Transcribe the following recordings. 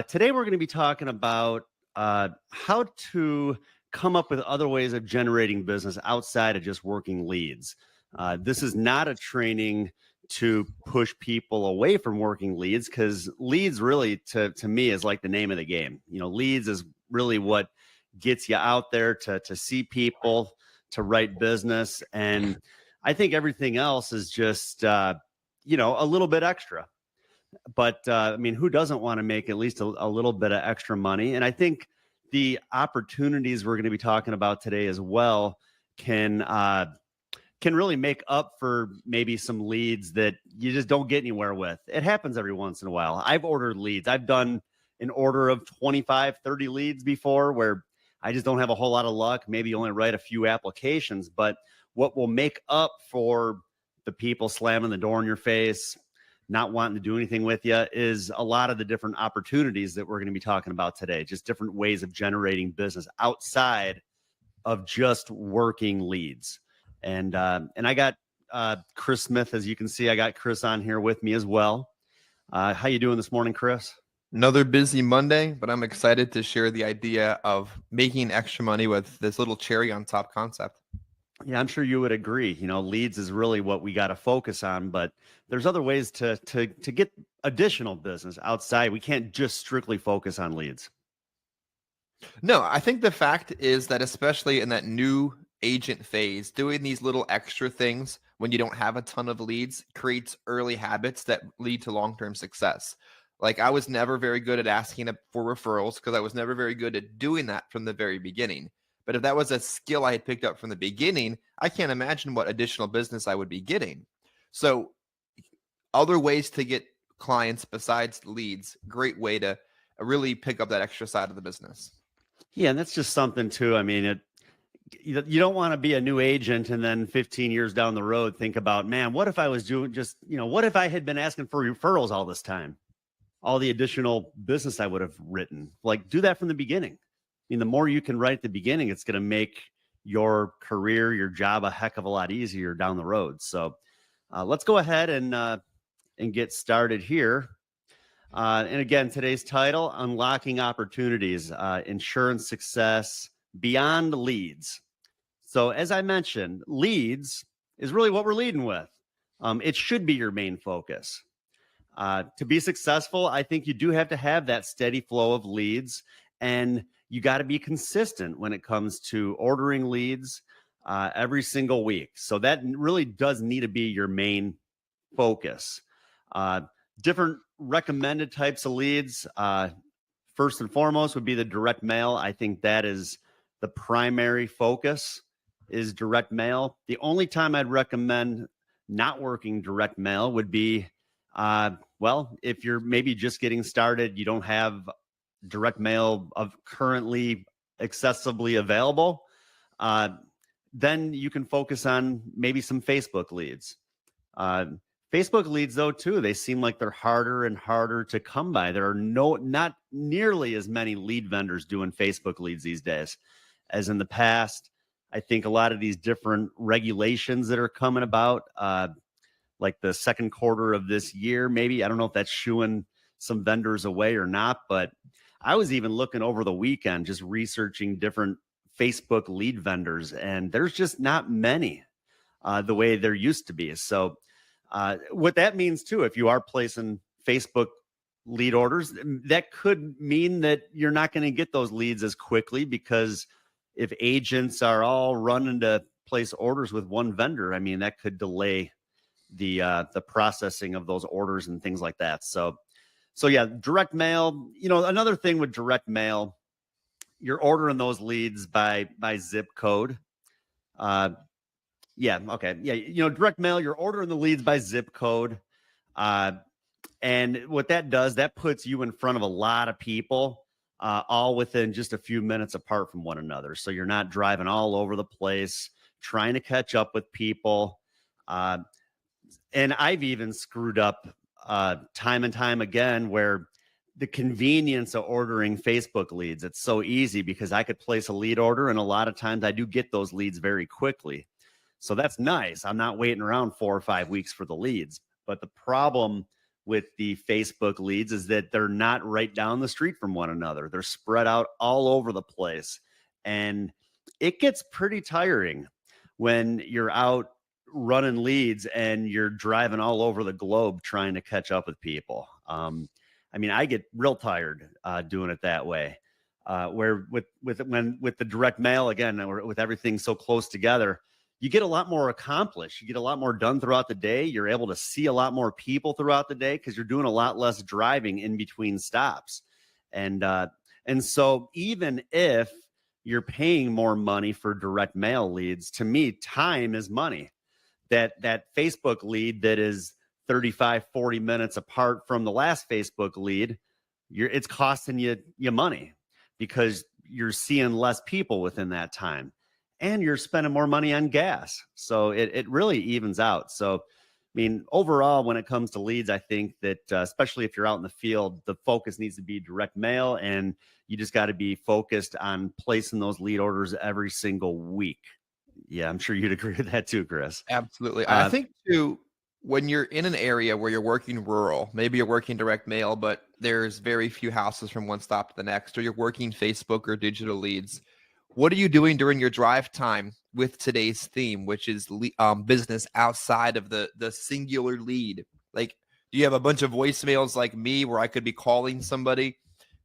Today, we're going to be talking about how to come up with other ways of generating business outside of just working leads. This is not a training to push people away from working leads, because leads really, to me, is like the name of the game. Leads is really what gets you out there to see people, to write business. And I think everything else is just, a little bit extra. But I mean, who doesn't want to make at least a little bit of extra money? And I think the opportunities we're going to be talking about today as well can really make up for maybe some leads that you just don't get anywhere with. It happens every once in a while. I've ordered leads. I've done an order of 25, 30 leads before, where I just don't have a whole lot of luck. Maybe only write a few applications. But what will make up for the people slamming the door in your face, not wanting to do anything with you, is a lot of the different opportunities that we're going to be talking about today. Just different ways of generating business outside of just working leads. And I got Chris Smith, as you can see. I got Chris on here with me as well. How you doing this morning, Chris? Another busy Monday, but I'm excited to share the idea of making extra money with this little cherry on top concept. Yeah, I'm sure you would agree. Leads is really what we got to focus on, but there's other ways to get additional business outside. We can't just strictly focus on leads. No, I think the fact is that, especially in that new agent phase, doing these little extra things when you don't have a ton of leads creates early habits that lead to long-term success. Like, I was never very good at asking for referrals because I was never very good at doing that from the very beginning. But if that was a skill I had picked up from the beginning, I can't imagine what additional business I would be getting. So other ways to get clients besides leads, great way to really pick up that extra side of the business. Yeah, and that's just something too. I mean, you don't want to be a new agent and then 15 years down the road think about, man, what if I was doing what if I had been asking for referrals all this time? All the additional business I would have written. Like, do that from the beginning. I mean, the more you can write at the beginning, it's going to make your career, your job, a heck of a lot easier down the road. So let's go ahead and get started here. And again, today's title: Unlocking Opportunities, Insurance Success Beyond Leads. So as I mentioned, leads is really what we're leading with. It should be your main focus. To be successful, I think you do have to have that steady flow of leads, and you got to be consistent when it comes to ordering leads every single week. So that really does need to be your main focus. Different recommended types of leads. First and foremost would be the direct mail. I think that is the primary focus, is direct mail. The only time I'd recommend not working direct mail would be, if you're maybe just getting started, you don't have direct mail of currently accessibly available, then you can focus on maybe some Facebook leads. Facebook leads, though, too, they seem like they're harder and harder to come by. There are not nearly as many lead vendors doing Facebook leads these days as in the past. I think a lot of these different regulations that are coming about, like the second quarter of this year, maybe, I don't know if that's shooing some vendors away or not, but I was even looking over the weekend, just researching different Facebook lead vendors, and there's just not many the way there used to be. So what that means too, if you are placing Facebook lead orders, that could mean that you're not going to get those leads as quickly, because if agents are all running to place orders with one vendor, I mean, that could delay the processing of those orders and things like that. So yeah, direct mail. Another thing with direct mail, you're ordering those leads by zip code. Direct mail, you're ordering the leads by zip code. And what that does, that puts you in front of a lot of people, all within just a few minutes apart from one another. So you're not driving all over the place, trying to catch up with people. And I've even screwed up time and time again, where the convenience of ordering Facebook leads, it's so easy because I could place a lead order, and a lot of times I do get those leads very quickly. So that's nice. I'm not waiting around 4 or 5 weeks for the leads. But the problem with the Facebook leads is that they're not right down the street from one another. They're spread out all over the place. And it gets pretty tiring when you're out running leads and you're driving all over the globe trying to catch up with people. I mean, I get real tired doing it that way. Where with the direct mail again, or with everything so close together, you get a lot more accomplished. You get a lot more done throughout the day. You're able to see a lot more people throughout the day because you're doing a lot less driving in between stops. And so even if you're paying more money for direct mail leads, to me, time is money. That Facebook lead that is 35, 40 minutes apart from the last Facebook lead, it's costing you money because you're seeing less people within that time and you're spending more money on gas. So it really evens out. So, I mean, overall, when it comes to leads, I think that especially if you're out in the field, the focus needs to be direct mail, and you just got to be focused on placing those lead orders every single week. Yeah, I'm sure you'd agree with that too, Chris. Absolutely. I think too, when you're in an area where you're working rural, maybe you're working direct mail, but there's very few houses from one stop to the next, or you're working Facebook or digital leads. What are you doing during your drive time with today's theme, which is business outside of the singular lead? Like, do you have a bunch of voicemails like me where I could be calling somebody,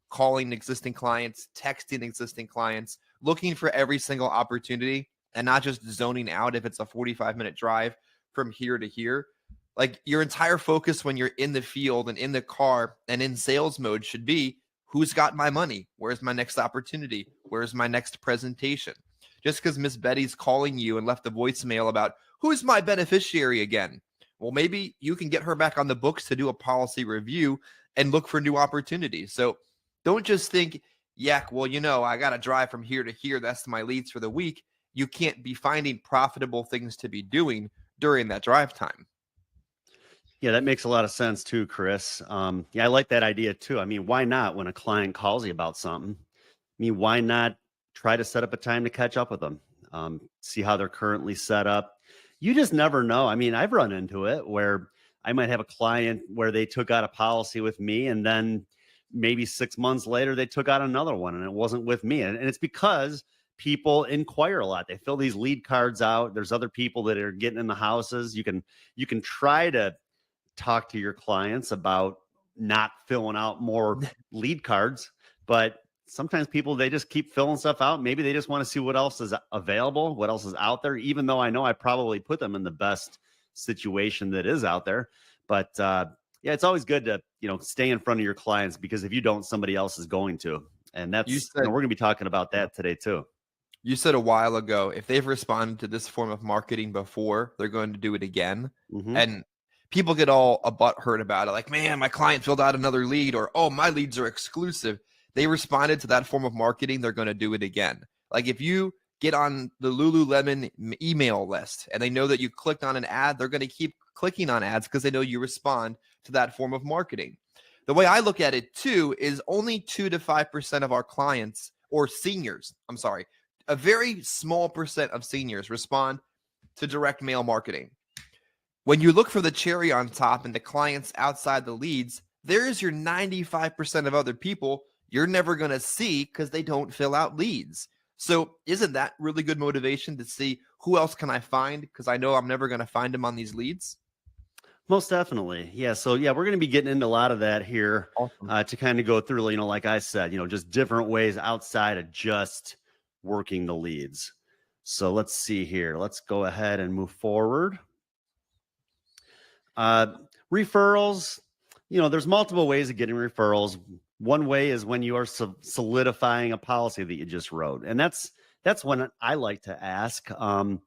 calling existing clients, texting existing clients, looking for every single opportunity and not just zoning out if it's a 45-minute drive from here to here? Like, your entire focus when you're in the field and in the car and in sales mode should be, who's got my money? Where's my next opportunity? Where's my next presentation? Just because Miss Betty's calling you and left a voicemail about who's my beneficiary again, well, maybe you can get her back on the books to do a policy review and look for new opportunities. So don't just think, yeah, well, I got to drive from here to here. That's my leads for the week. You can't be finding profitable things to be doing during that drive time. Yeah, that makes a lot of sense too, Chris. Yeah, I like that idea too. I mean, why not when a client calls you about something? I mean, why not try to set up a time to catch up with them? See how they're currently set up. You just never know. I mean, I've run into it where I might have a client where they took out a policy with me, and then maybe 6 months later they took out another one, and it wasn't with me. And it's because people inquire a lot. They fill these lead cards out. There's other people that are getting in the houses. You can try to talk to your clients about not filling out more lead cards, but sometimes people, they just keep filling stuff out. Maybe they just want to see what else is available, what else is out there, even though I know I probably put them in the best situation that is out there. But yeah, it's always good to, stay in front of your clients, because if you don't, somebody else is going to. And that's, we're going to be talking about that today too. You said a while ago, if they've responded to this form of marketing before, they're going to do it again. Mm-hmm. And people get all butthurt about it. Like, man, my client filled out another lead, or, oh, my leads are exclusive. They responded to that form of marketing. They're going to do it again. Like, if you get on the Lululemon email list and they know that you clicked on an ad, they're going to keep clicking on ads because they know you respond to that form of marketing. The way I look at it too is only 2 to 5% of our clients, or seniors, a very small percent of seniors respond to direct mail marketing. When you look for the cherry on top and the clients outside the leads, there's your 95% of other people you're never going to see because they don't fill out leads. So isn't that really good motivation to see who else can I find, because I know I'm never going to find them on these leads? Most definitely. Yeah. So yeah, we're going to be getting into a lot of that here. Awesome. To kind of go through, like I said, just different ways outside of just working the leads. So let's see here. Let's go ahead and move forward. Referrals, there's multiple ways of getting referrals. One way is when you are solidifying a policy that you just wrote. And that's when I like to ask, I'm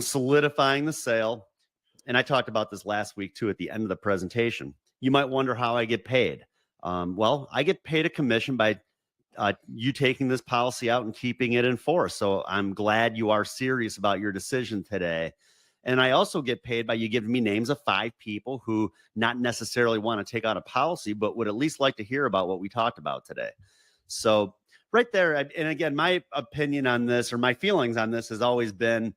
solidifying the sale. And I talked about this last week too, at the end of the presentation. You might wonder how I get paid. Well, I get paid a commission by you taking this policy out and keeping it in force. So I'm glad you are serious about your decision today. And I also get paid by you giving me names of 5 people who not necessarily want to take out a policy, but would at least like to hear about what we talked about today. So right there, and again, my opinion on this, or my feelings on this, has always been,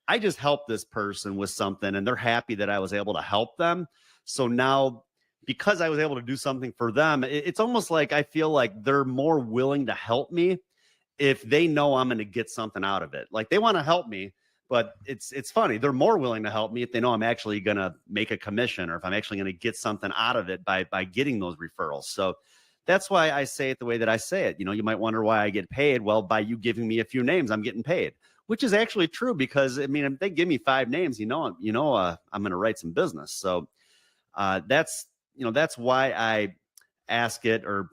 I just helped this person with something and they're happy that I was able to help them. So now because I was able to do something for them, it's almost like I feel like they're more willing to help me if they know I'm going to get something out of it. Like they want to help me, but it's funny. They're more willing to help me if they know I'm actually going to make a commission or if I'm actually going to get something out of it by getting those referrals. So that's why I say it the way that I say it. You might wonder why I get paid. Well, by you giving me a few names, I'm getting paid, which is actually true because I mean, if they give me 5 names, I'm going to write some business. So that's why I ask it, or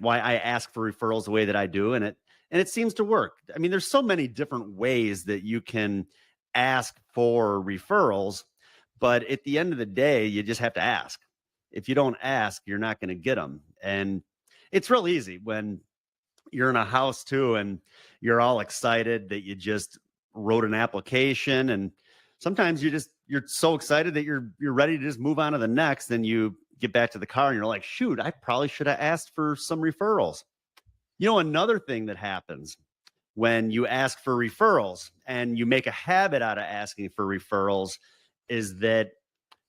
why I ask for referrals the way that I do, and it seems to work. I mean, there's so many different ways that you can ask for referrals, but at the end of the day, you just have to ask. If you don't ask, you're not going to get them. And it's real easy when you're in a house too, and you're all excited that you just wrote an application, and sometimes you're so excited that you're ready to just move on to the next, and you get back to the car and you're like, shoot, I probably should have asked for some referrals. Another thing that happens when you ask for referrals and you make a habit out of asking for referrals is that,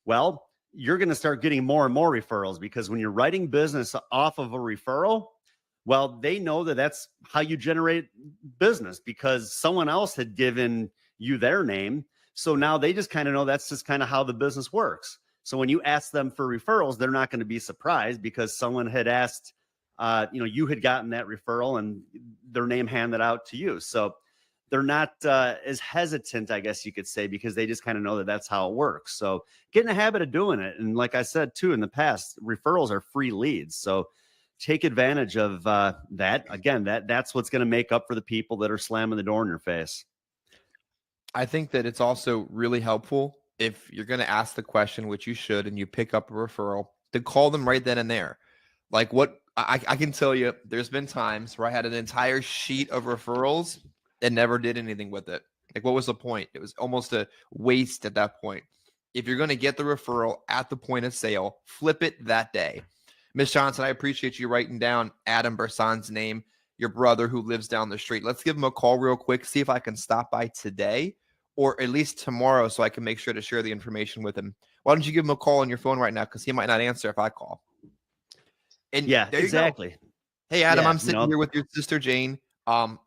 well, you're going to start getting more and more referrals, because when you're writing business off of a referral, well, they know that that's how you generate business because someone else had given you their name. So now they just kind of know that's just kind of how the business works. So when you ask them for referrals, they're not going to be surprised because someone had asked, you had gotten that referral and their name handed out to you. So they're not as hesitant, I guess you could say, because they just kind of know that that's how it works. So get in a habit of doing it. And like I said, too, in the past, referrals are free leads. So take advantage of that. Again, that's what's going to make up for the people that are slamming the door in your face. I think that it's also really helpful if you're going to ask the question, which you should, and you pick up a referral, to call them right then and there. Like what I can tell you, there's been times where I had an entire sheet of referrals and never did anything with it. Like, what was the point? It was almost a waste at that point. If you're going to get the referral at the point of sale, flip it that day. Miss Johnson, I appreciate you writing down Adam Bersan's name, your brother who lives down the street. Let's give him a call real quick, see if I can stop by today or at least tomorrow so I can make sure to share the information with him. Why don't you give him a call on your phone right now? Because he might not answer if I call. And yeah, there exactly. You go. Hey, Adam, Yeah, I'm sitting here with your sister, Jane. I'm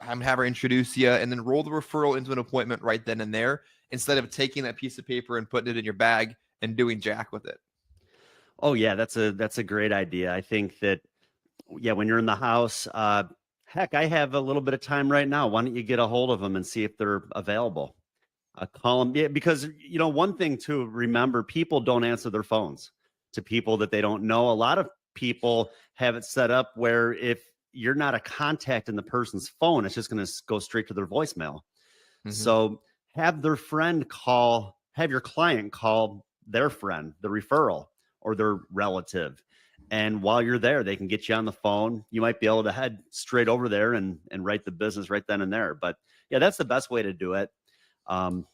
have her introduce you and then roll the referral into an appointment right then and there instead of taking that piece of paper and putting it in your bag and doing jack with it. Oh yeah, that's a great idea. I think that, when you're in the house, heck, I have a little bit of time right now. Why don't you get a hold of them and see if they're available? Call them. Yeah, because one thing to remember, people don't answer their phones to people that they don't know. A lot of people have it set up where if you're not a contact in the person's phone, it's just going to go straight to their voicemail. Mm-hmm. So have your client call their friend, the referral, or their relative. And while you're there, they can get you on the phone. You might be able to head straight over there and write the business right then and there. But yeah, that's the best way to do it.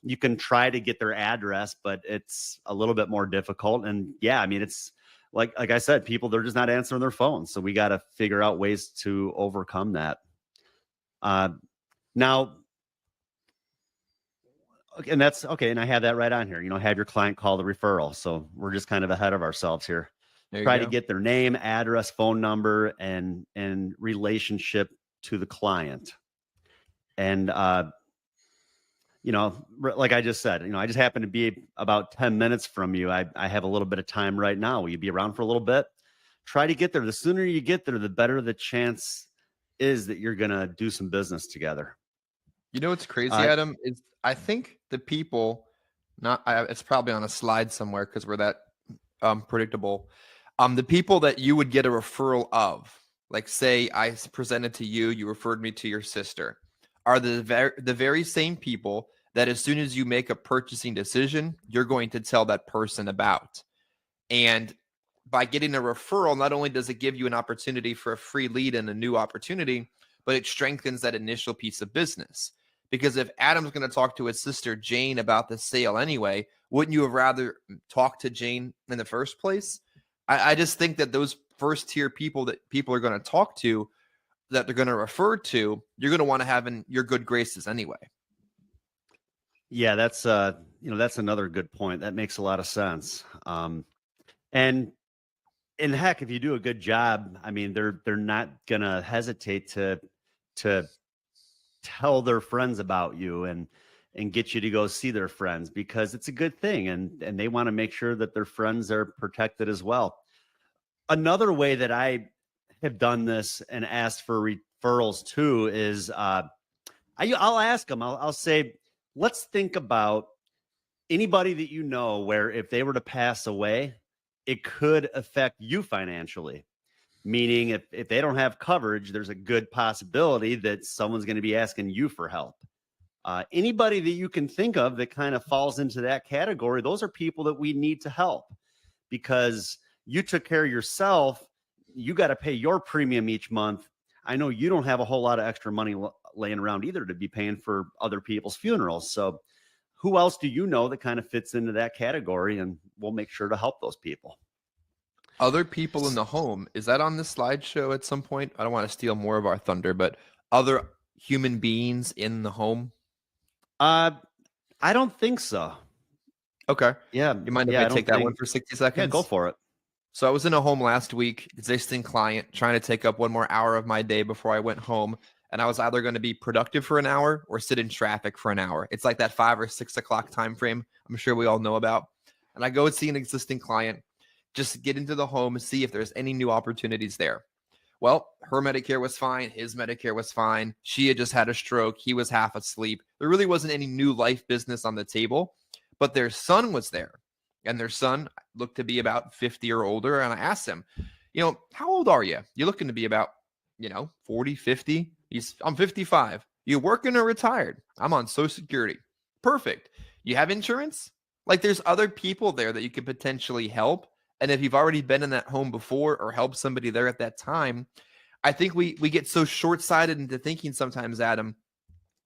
You can try to get their address, but it's a little bit more difficult. And yeah, I mean, it's like I said, people, they're just not answering their phones. So we got to figure out ways to overcome that. Now, okay, and that's okay. And I have that right on here, have your client call the referral. So we're just kind of ahead of ourselves here. Try to get their name, address, phone number, and relationship to the client. And, like I just said, I just happen to be about 10 minutes from you. I have a little bit of time right now. Will you be around for a little bit? Try to get there. The sooner you get there, the better the chance is that you're going to do some business together. What's crazy, Adam, is I think the people, it's probably on a slide somewhere because we're that predictable. The people that you would get a referral of, like say I presented to you, you referred me to your sister, are the very same people that as soon as you make a purchasing decision, you're going to tell that person about. And by getting a referral, not only does it give you an opportunity for a free lead and a new opportunity, but it strengthens that initial piece of business. Because if Adam's going to talk to his sister Jane about the sale anyway, wouldn't you have rather talked to Jane in the first place? I just think that those first tier people that people are going to talk to, that they're going to refer to, you're going to want to have in your good graces anyway. Yeah, that's another good point. That makes a lot of sense. And heck, if you do a good job, I mean, they're not gonna hesitate to tell their friends about you and get you to go see their friends because it's a good thing and they want to make sure that their friends are protected as well. Another way that I have done this and asked for referrals too is I'll ask them. I'll say, let's think about anybody that you know where if they were to pass away, it could affect you financially. Meaning, if they don't have coverage, there's a good possibility that someone's going to be asking you for help. Anybody that you can think of that kind of falls into that category, those are people that we need to help because you took care of yourself. You got to pay your premium each month. I know you don't have a whole lot of extra money laying around either to be paying for other people's funerals. So who else do you know that kind of fits into that category? And we'll make sure to help those people. Other people in the home, is that on the slideshow at some point? I don't want to steal more of our thunder, but other human beings in the home? I don't think so. Okay. Yeah. You mind if I take that one for 60 seconds? Yeah, go for it. So I was in a home last week, existing client, trying to take up one more hour of my day before I went home. And I was either going to be productive for an hour or sit in traffic for an hour. It's like that 5 or 6 o'clock time frame I'm sure we all know about. And I go and see an existing client, just get into the home and see if there's any new opportunities there. Well, her Medicare was fine. His Medicare was fine. She had just had a stroke. He was half asleep. There really wasn't any new life business on the table, but their son was there. And their son looked to be about 50 or older. And I asked him, how old are you? You're looking to be about, 40, 50. I'm 55. You working or retired? I'm on Social Security. Perfect. You have insurance? Like there's other people there that you could potentially help. And if you've already been in that home before or helped somebody there at that time, I think we get so short-sighted into thinking sometimes, Adam,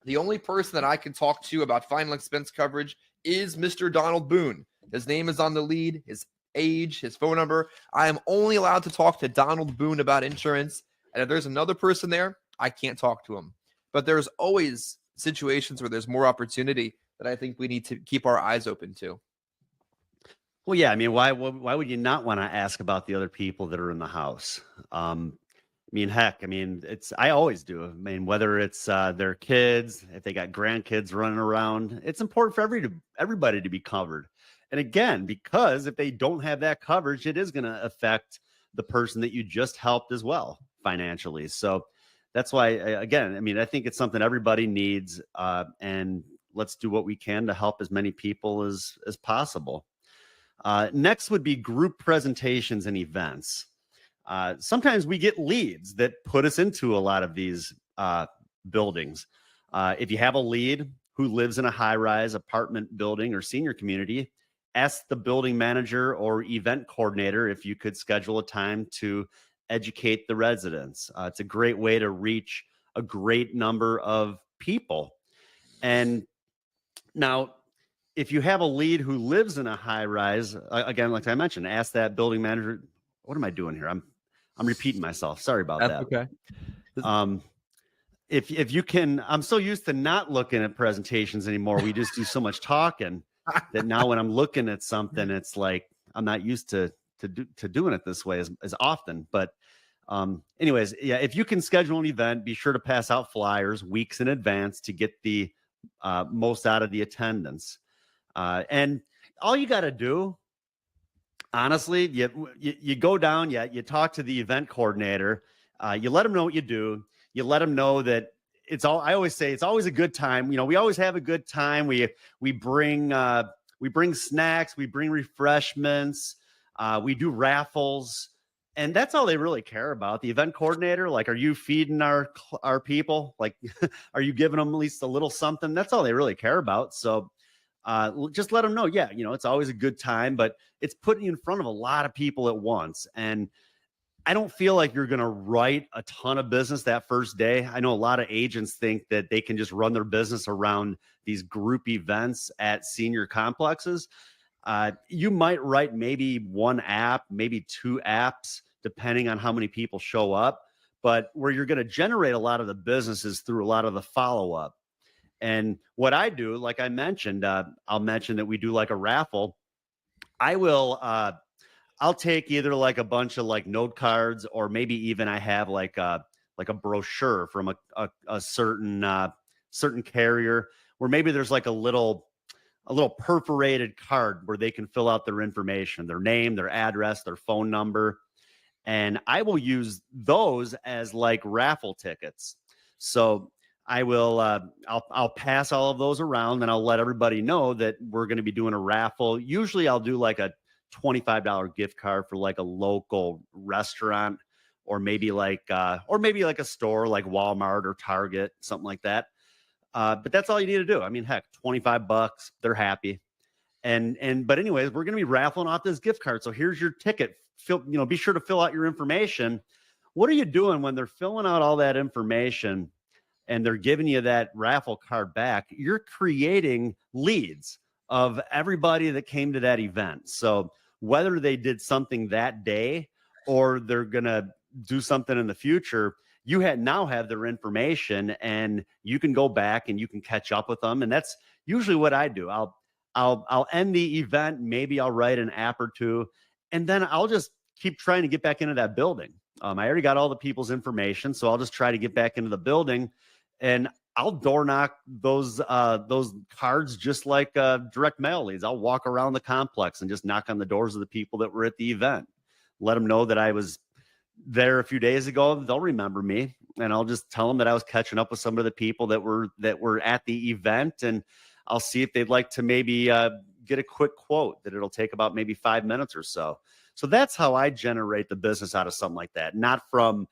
the only person that I can talk to about final expense coverage is Mr. Donald Boone. His name is on the lead, his age, his phone number. I am only allowed to talk to Donald Boone about insurance. And if there's another person there, I can't talk to him. But there's always situations where there's more opportunity that I think we need to keep our eyes open to. Well, yeah. I mean, why would you not want to ask about the other people that are in the house? Heck, I always do. I mean, whether it's their kids, if they got grandkids running around, it's important for everybody to be covered. And again, because if they don't have that coverage, it is going to affect the person that you just helped as well financially. So that's why, again, I think it's something everybody needs, and let's do what we can to help as many people as possible. Next would be group presentations and events. Sometimes we get leads that put us into a lot of these buildings. If you have a lead who lives in a high-rise apartment building or senior community, ask the building manager or event coordinator if you could schedule a time to educate the residents. It's a great way to reach a great number of people. And now, if you have a lead who lives in a high rise, again, like I mentioned, ask that building manager. What am I doing here? I'm repeating myself. Sorry about that. Okay. If you can, I'm so used to not looking at presentations anymore. We just do so much talking that now when I'm looking at something, it's like I'm not used to doing it this way as often. But anyways, yeah, if you can schedule an event, be sure to pass out flyers weeks in advance to get the most out of the attendance. And all you got to do, honestly, you go down, you talk to the event coordinator, you let them know what you do. You let them know that I always say it's always a good time. We always have a good time. We bring snacks, we bring refreshments, we do raffles, and that's all they really care about. The event coordinator, like, are you feeding our people? Like, are you giving them at least a little something? That's all they really care about. So just let them know. Yeah, it's always a good time, but it's putting you in front of a lot of people at once. And I don't feel like you're going to write a ton of business that first day. I know a lot of agents think that they can just run their business around these group events at senior complexes. You might write maybe one app, maybe two apps, depending on how many people show up. But where you're going to generate a lot of the business is through a lot of the follow-up. And what I do, like I mentioned, I'll mention that we do like a raffle. I'll I'll take either like a bunch of like note cards, or maybe even I have like a brochure from a certain carrier, where maybe there's like a little perforated card where they can fill out their information, their name, their address, their phone number. And I will use those as like raffle tickets. So I will I'll pass all of those around, and I'll let everybody know that we're going to be doing a raffle. Usually I'll do like a $25 gift card for like a local restaurant, or maybe like a store like Walmart or Target, something like that. But that's all you need to do. I mean, heck, $25, they're happy. But anyways, we're going to be raffling off this gift card. So here's your ticket. Be sure to fill out your information. What are you doing when they're filling out all that information and they're giving you that raffle card back? You're creating leads of everybody that came to that event. So whether they did something that day or they're going to do something in the future, you now have their information, and you can go back and you can catch up with them. And that's usually what I do. I'll end the event. Maybe I'll write an app or two, and then I'll just keep trying to get back into that building. I already got all the people's information, so I'll just try to get back into the building, and I'll door knock those cards just like direct mail leads. I'll walk around the complex and just knock on the doors of the people that were at the event, let them know that I was there a few days ago. They'll remember me, and I'll just tell them that I was catching up with some of the people that were at the event, and I'll see if they'd like to maybe get a quick quote that it'll take about maybe 5 minutes or so. So that's how I generate the business out of something like that, not from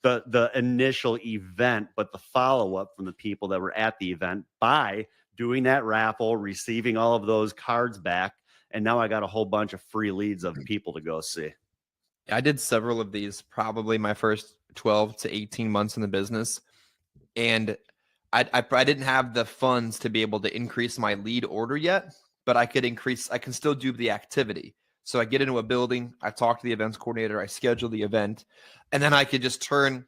the initial event, but the follow-up from the people that were at the event by doing that raffle, receiving all of those cards back. And now I got a whole bunch of free leads of people to go see. I did several of these, probably my first 12 to 18 months in the business. And I didn't have the funds to be able to increase my lead order yet, but I can still do the activity. So I get into a building, I talk to the events coordinator, I schedule the event, and then I could just turn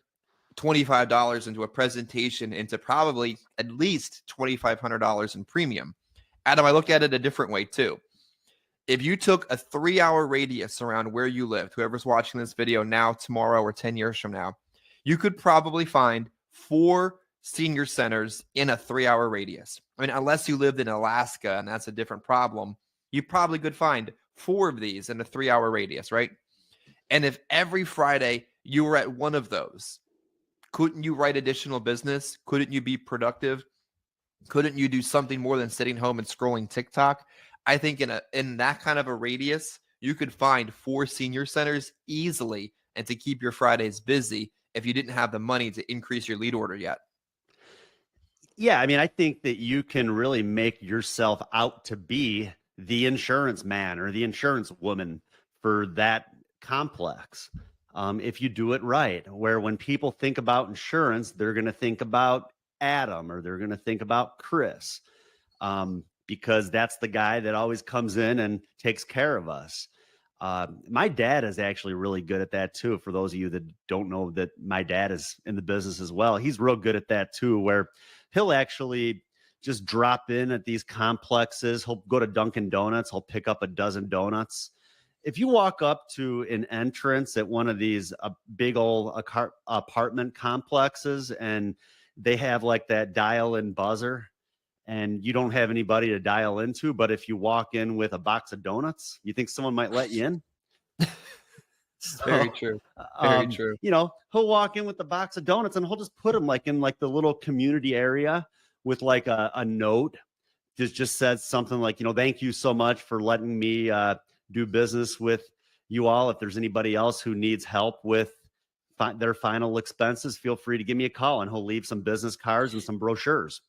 $25 into a presentation into probably at least $2,500 in premium. Adam, I look at it a different way too. If you took a 3-hour radius around where you lived, whoever's watching this video now, tomorrow, or 10 years from now, you could probably find 4 senior centers in a 3-hour radius. I mean, unless you lived in Alaska, and that's a different problem, you probably could find 4 of these in a 3-hour radius, right? And if every Friday you were at one of those, couldn't you write additional business? Couldn't you be productive? Couldn't you do something more than sitting home and scrolling TikTok? I think in that kind of a radius, you could find 4 senior centers easily, and to keep your Fridays busy if you didn't have the money to increase your lead order yet. Yeah, I mean, I think that you can really make yourself out to be the insurance man or the insurance woman for that complex. If you do it right, where when people think about insurance, they're going to think about Adam, or they're going to think about Chris, because that's the guy that always comes in and takes care of us. My dad is actually really good at that too. For those of you that don't know, that my dad is in the business as well. He's real good at that too, where he'll actually just drop in at these complexes. He'll go to Dunkin' Donuts. He'll pick up a dozen donuts. If you walk up to an entrance at one of these big old apartment complexes, and they have like that dial-in buzzer, and you don't have anybody to dial into, but if you walk in with a box of donuts, you think someone might let you in? Very true. Very true. He'll walk in with the box of donuts, and he'll just put them like in like the little community area with like a note that just says something like, thank you so much for letting me do business with you all. If there's anybody else who needs help with their final expenses, feel free to give me a call. And he'll leave some business cards and some brochures,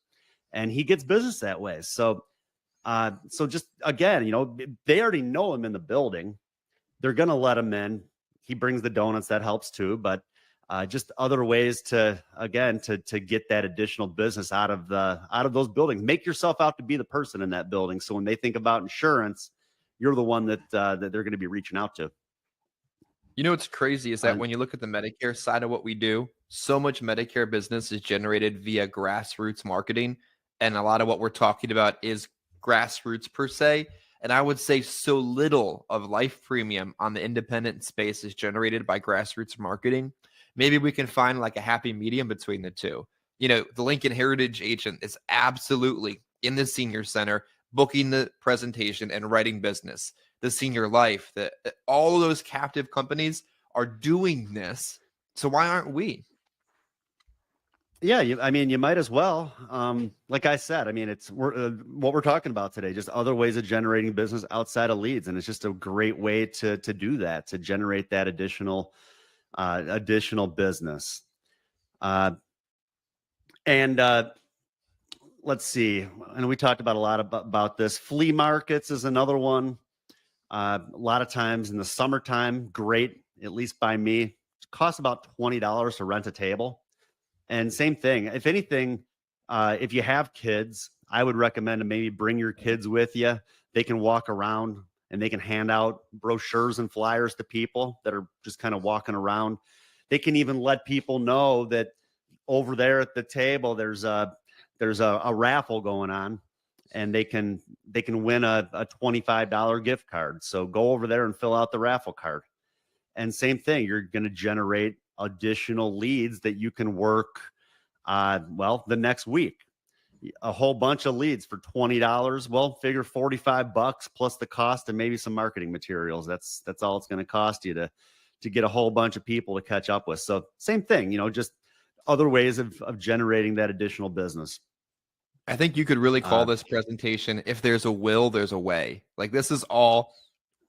and he gets business that way. So just again, they already know him in the building. They're going to let him in. He brings the donuts. That helps too. But just other ways to get that additional business out of those buildings. Make yourself out to be the person in that building. So when they think about insurance, you're the one that they're going to be reaching out to. What's crazy is that when you look at the Medicare side of what we do, so much Medicare business is generated via grassroots marketing. And a lot of what we're talking about is grassroots per se. And I would say so little of life premium on the independent space is generated by grassroots marketing. Maybe we can find like a happy medium between the two. The Lincoln Heritage agent is absolutely in the senior center, booking the presentation and writing business. The Senior Life, all of those captive companies are doing this. So why aren't we? Yeah, I mean, you might as well. Like I said, I mean, what we're talking about today, just other ways of generating business outside of leads, and it's just a great way to do that, to generate that additional business. Let's see, and we talked about a lot about this. Flea markets is another one. A lot of times in the summertime, great, at least by me, it costs about $20 to rent a table. And same thing, if anything, if you have kids, I would recommend to maybe bring your kids with you. They can walk around and they can hand out brochures and flyers to people that are just kind of walking around. They can even let people know that over there at the table, there's a raffle going on, and they can win a $25 gift card. So go over there and fill out the raffle card. And same thing, you're going to generate additional leads that you can work the next week. A whole bunch of leads for $20. Well, figure $45 plus the cost and maybe some marketing materials. That's all it's going to cost you to get a whole bunch of people to catch up with. So same thing, just other ways of generating that additional business. I think you could really call this presentation, if there's a will, there's a way. Like, this is all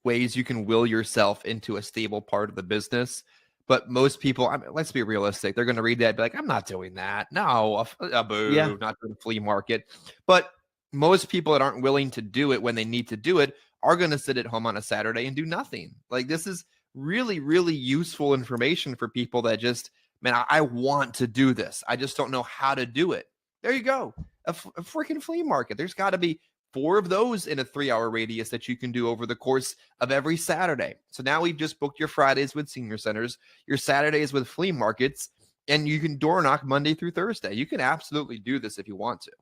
ways you can will yourself into a stable part of the business. But most people, I mean, let's be realistic, they're going to read that and be like, I'm not doing that. No, a boo, Yeah. not doing a flea market. But most people that aren't willing to do it when they need to do it are going to sit at home on a Saturday and do nothing. Like, this is really, really useful information for people that just, man, I want to do this. I just don't know how to do it. There you go. A freaking flea market. There's got to be 4 of those in a 3-hour radius that you can do over the course of every Saturday. So now we've just booked your Fridays with senior centers, your Saturdays with flea markets, and you can door knock Monday through Thursday. You can absolutely do this if you want to.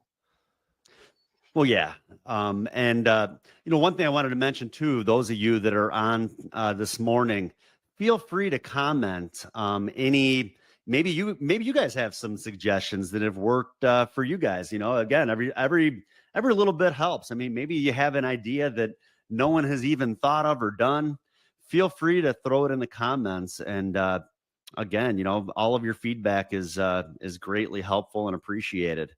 Well, yeah. One thing I wanted to mention too, those of you that are on this morning, feel free to comment maybe you guys have some suggestions that have worked for you guys. Again, every little bit helps. I mean, maybe you have an idea that no one has even thought of or done. Feel free to throw it in the comments. And again, all of your feedback is greatly helpful and appreciated.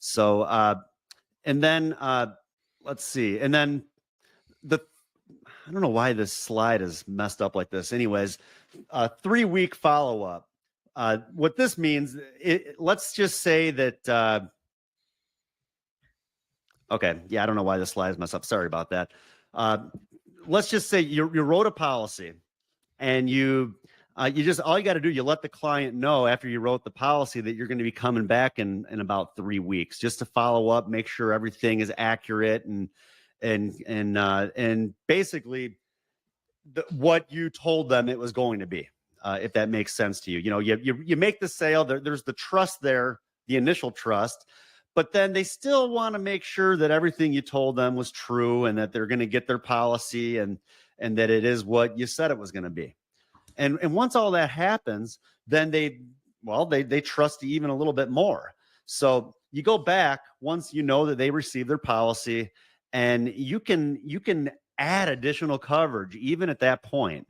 So, and then let's see. And then I don't know why this slide is messed up like this. Anyways, 3-week follow-up. What this means, let's just say that, okay. Yeah. I don't know why the slides messed up. Sorry about that. Let's just say you wrote a policy and you just, all you got to do, you let the client know after you wrote the policy that you're going to be coming back in about 3 weeks, just to follow up, make sure everything is accurate and basically what you told them it was going to be. If that makes sense to you. You make the sale, there's the trust there, the initial trust, but then they still want to make sure that everything you told them was true and that they're going to get their policy and that it is what you said it was going to be. And once all that happens, then they trust you even a little bit more. So you go back once you know that they received their policy, and you can add additional coverage even at that point.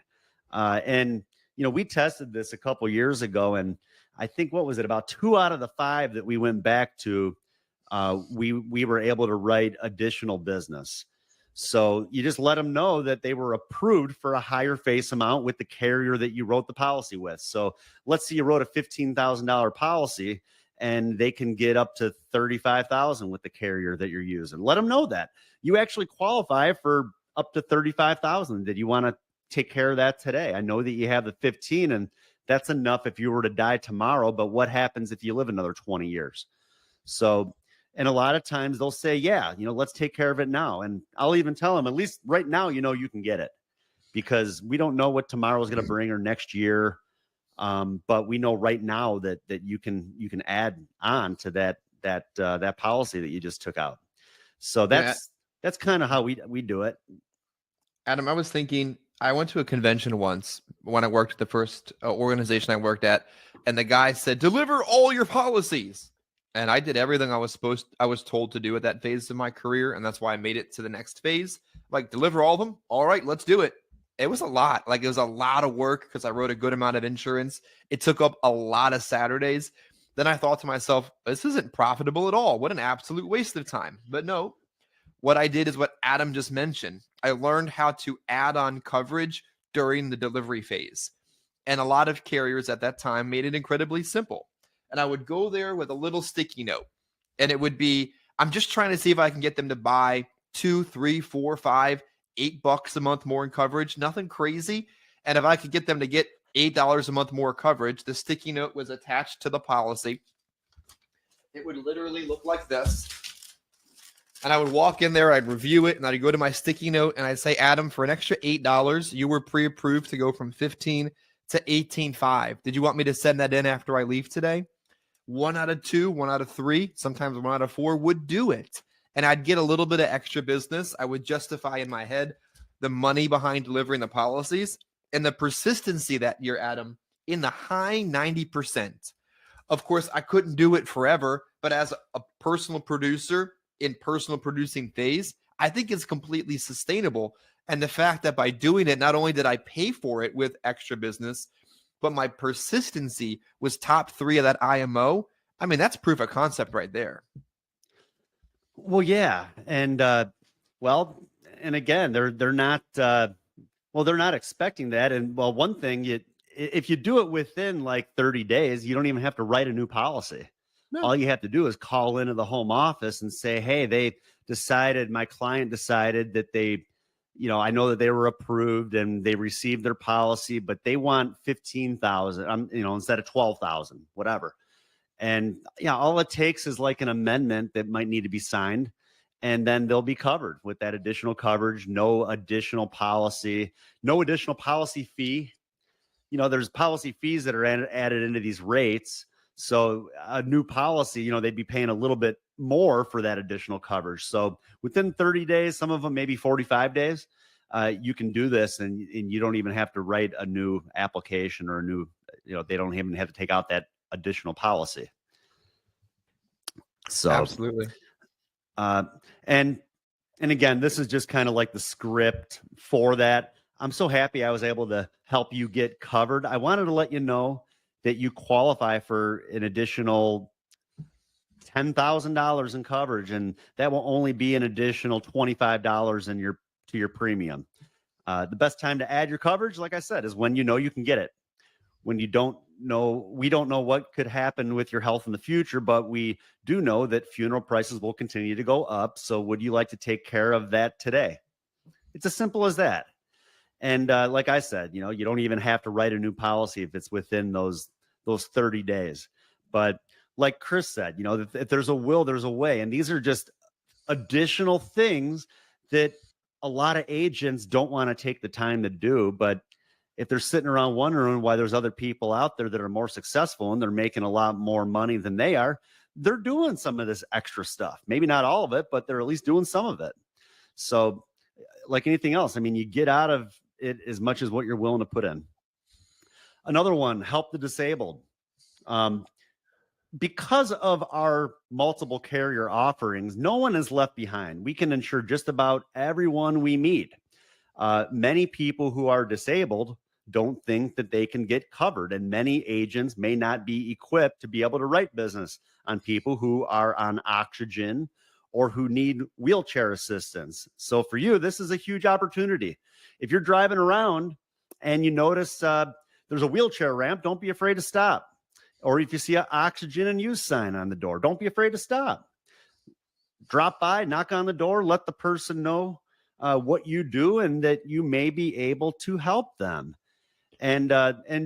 We tested this a couple years ago, and I think, what was it, about 2 out of the 5 that we went back to, we were able to write additional business. So you just let them know that they were approved for a higher face amount with the carrier that you wrote the policy with. So let's say you wrote a $15,000 policy and they can get up to $35,000 with the carrier that you're using. Let them know that you actually qualify for up to $35,000. Did you want to take care of that today? I know that you have the 15, and that's enough if you were to die tomorrow, but what happens if you live another 20 years? So, and a lot of times they'll say, yeah, let's take care of it now. And I'll even tell them, at least right now, you can get it, because we don't know what tomorrow is going to bring or next year. But we know right now that you can add on to that policy that you just took out. So that's that's kind of how we do it. Adam, I was thinking, I went to a convention once when I worked at the first organization I worked at, and the guy said, "Deliver all your policies." And I did everything I was told to do at that phase of my career, and that's why I made it to the next phase. Like, deliver all of them. All right, let's do it. It was a lot. Like, it was a lot of work because I wrote a good amount of insurance. It took up a lot of Saturdays. Then I thought to myself, this isn't profitable at all. What an absolute waste of time. But no, what I did is what Adam just mentioned. I learned how to add on coverage during the delivery phase. And a lot of carriers at that time made it incredibly simple. And I would go there with a little sticky note. And it would be, I'm just trying to see if I can get them to buy $2, $3, $4, $5, $8 a month more in coverage. Nothing crazy. And if I could get them to get $8 a month more coverage, the sticky note was attached to the policy. It would literally look like this. And I would walk in there, I'd review it, and I'd go to my sticky note, and I'd say, Adam, for an extra $8, you were pre-approved to go from 15 to 18.5. Did you want me to send that in after I leave today? 1 out of 2, 1 out of 3, sometimes 1 out of 4 would do it. And I'd get a little bit of extra business. I would justify in my head the money behind delivering the policies and the persistency that year, Adam, in the high 90%. Of course, I couldn't do it forever, but as a personal producer in personal producing phase, I think it's completely sustainable. And the fact that by doing it, not only did I pay for it with extra business, but my persistency was top 3 of that IMO. I mean, that's proof of concept right there. Well, yeah. And, and again, they're not, they're not expecting that. And well, one thing, if you do it within like 30 days, you don't even have to write a new policy. No. All you have to do is call into the home office and say, hey, my client decided that I know that they were approved and they received their policy, but they want 15,000, instead of 12,000, whatever. And all it takes is like an amendment that might need to be signed, and then they'll be covered with that additional coverage, no additional policy fee. There's policy fees that are added into these rates. So a new policy, they'd be paying a little bit more for that additional coverage. So within 30 days, some of them maybe 45 days, you can do this, and you don't even have to write a new application or a new, they don't even have to take out that additional policy. So absolutely. And again, this is just kind of like the script for that. I'm so happy I was able to help you get covered. I wanted to let you know that you qualify for an additional $10,000 in coverage, and that will only be an additional $25 to your premium. The best time to add your coverage, like I said, is when you can get it. When you don't know, we don't know what could happen with your health in the future, but we do know that funeral prices will continue to go up. So would you like to take care of that today? It's as simple as that. And like I said, you don't even have to write a new policy if it's within those 30 days. But like Chris said, if there's a will, there's a way. And these are just additional things that a lot of agents don't want to take the time to do. But if they're sitting around wondering why there's other people out there that are more successful and they're making a lot more money than they are, they're doing some of this extra stuff. Maybe not all of it, but they're at least doing some of it. So like anything else, you get out of it as much as what you're willing to put in. Another one, help the disabled. Because of our multiple carrier offerings, no one is left behind. We can insure just about everyone we meet. Many people who are disabled don't think that they can get covered, and many agents may not be equipped to be able to write business on people who are on oxygen or who need wheelchair assistance. So for you, this is a huge opportunity. If you're driving around and you notice there's a wheelchair ramp, don't be afraid to stop. Or if you see an oxygen and use sign on the door, don't be afraid to stop. Drop by, knock on the door, let the person know what you do and that you may be able to help them. And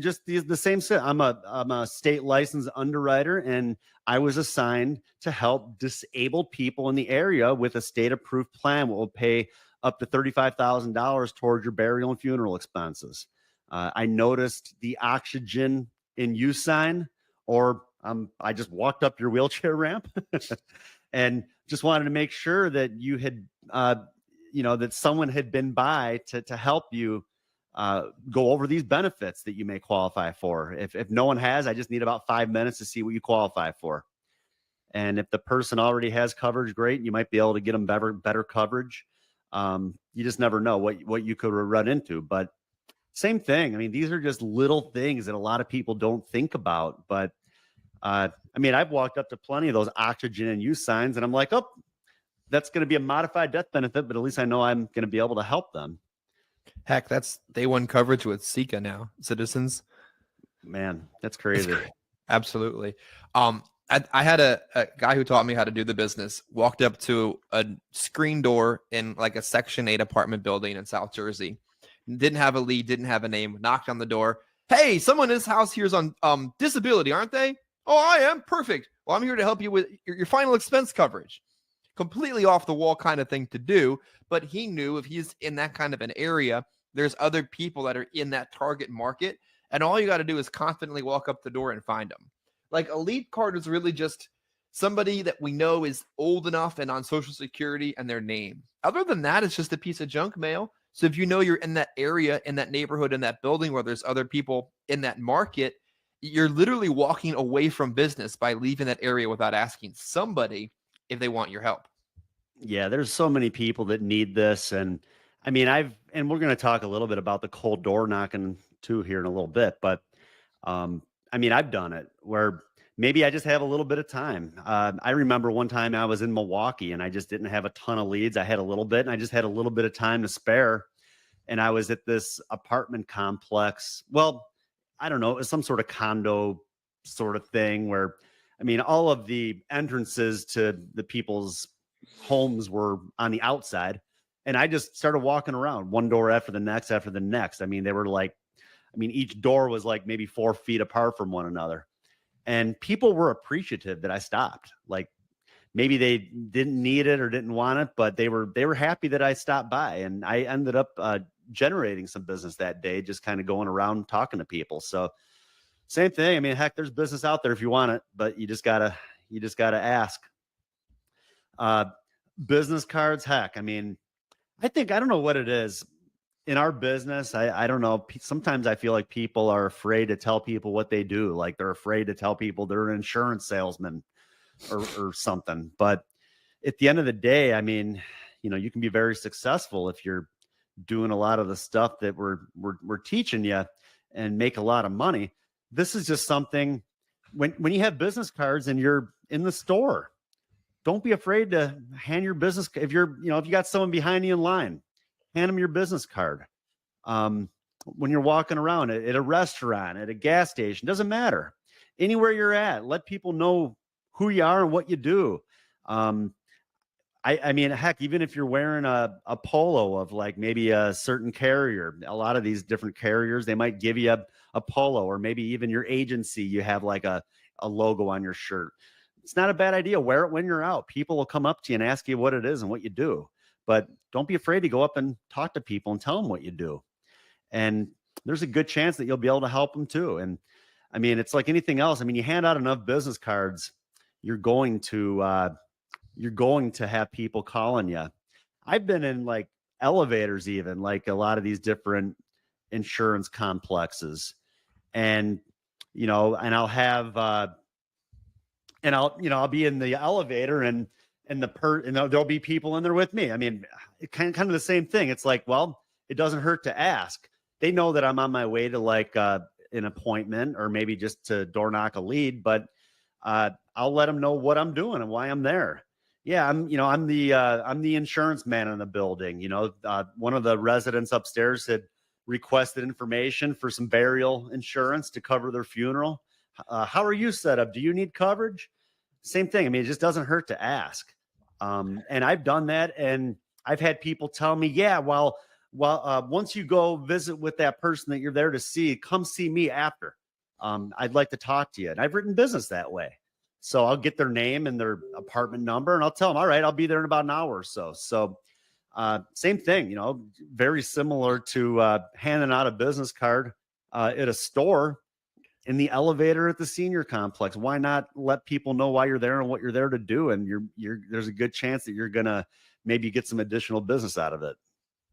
just the same. I'm a state licensed underwriter, and I was assigned to help disabled people in the area with a state approved plan that will pay up to $35,000 towards your burial and funeral expenses. I noticed the oxygen in use sign, or I just walked up your wheelchair ramp and just wanted to make sure that you had that someone had been by to help you go over these benefits that you may qualify for. If no one has, I just need about 5 minutes to see what you qualify for. And if the person already has coverage, great. You might be able to get them better coverage. You just never know what you could run into. But same thing. I mean, these are just little things that a lot of people don't think about. But I mean, I've walked up to plenty of those oxygen and use signs, and I'm like, oh, that's going to be a modified death benefit, but at least I know I'm going to be able to help them. Heck, that's day one coverage with Sika now. Citizens. Man, that's crazy. Absolutely. I had a guy who taught me how to do the business, walked up to a screen door in like a Section 8 apartment building in South Jersey. Didn't have a lead, didn't have a name, knocked on the door. Hey, someone in this house here's on disability, aren't they? Oh, I am. Perfect. Well, I'm here to help you with your final expense coverage. Completely off the wall kind of thing to do. But he knew if he's in that kind of an area, there's other people that are in that target market. And all you got to do is confidently walk up the door and find them. Like a lead card is really just somebody that we know is old enough and on Social Security and their name. Other than that, it's just a piece of junk mail. So if you know you're in that area, in that neighborhood, in that building where there's other people in that market, you're literally walking away from business by leaving that area without asking somebody if they want your help. Yeah, there's so many people that need this. And I mean, and we're going to talk a little bit about the cold door knocking too here in a little bit, but I mean, I've done it where maybe I just have a little bit of time. I remember one time I was in Milwaukee and I just didn't have a ton of leads. I had a little bit and I just had a little bit of time to spare. And I was at this apartment complex. Well, I don't know, it was some sort of condo sort of thing where, I mean, all of the entrances to the people's homes were on the outside. And I just started walking around one door after the next, after the next. I mean, they were like, each door was like maybe 4 feet apart from one another. And people were appreciative that I stopped. Like maybe they didn't need it or didn't want it, but they were happy that I stopped by. And I ended up generating some business that day, just kind of going around talking to people. So same thing. I mean, heck, there's business out there if you want it, but you just gotta ask. Business cards, heck, I mean, I don't know what it is in our business. I don't know. Sometimes I feel like people are afraid to tell people what they do. Like they're afraid to tell people they're an insurance salesman or something. But at the end of the day, I mean, you can be very successful if you're doing a lot of the stuff that we're teaching you and make a lot of money. This is just something when you have business cards and you're in the store, don't be afraid to hand your business. If you got someone behind you in line, hand them your business card. When you're walking around at a restaurant, at a gas station, doesn't matter. Anywhere you're at, let people know who you are and what you do. I mean, heck, even if you're wearing a polo of like maybe a certain carrier, a lot of these different carriers, they might give you a polo, or maybe even your agency, you have like a logo on your shirt. It's not a bad idea. Wear it when you're out. People will come up to you and ask you what it is and what you do. But don't be afraid to go up and talk to people and tell them what you do. And there's a good chance that you'll be able to help them too. And I mean, it's like anything else. I mean, you hand out enough business cards, you're going to have people calling you. I've been in like elevators, even like a lot of these different insurance complexes, and I'll have I'll be in the elevator and there'll be people in there with me. I mean, kind of the same thing. It's like, well, it doesn't hurt to ask. They know that I'm on my way to like an appointment or maybe just to door knock a lead, but I'll let them know what I'm doing and why I'm there. Yeah, I'm the insurance man in the building. One of the residents upstairs had requested information for some burial insurance to cover their funeral. How are you set up? Do you need coverage? Same thing. I mean, it just doesn't hurt to ask. And I've done that, and I've had people tell me, yeah, well, once you go visit with that person that you're there to see, come see me after. I'd like to talk to you. And I've written business that way. So I'll get their name and their apartment number, and I'll tell them, all right, I'll be there in about an hour or so. So same thing, very similar to handing out a business card at a store, in the elevator at the senior complex. Why not let people know why you're there and what you're there to do? And there's a good chance that you're going to maybe you get some additional business out of it.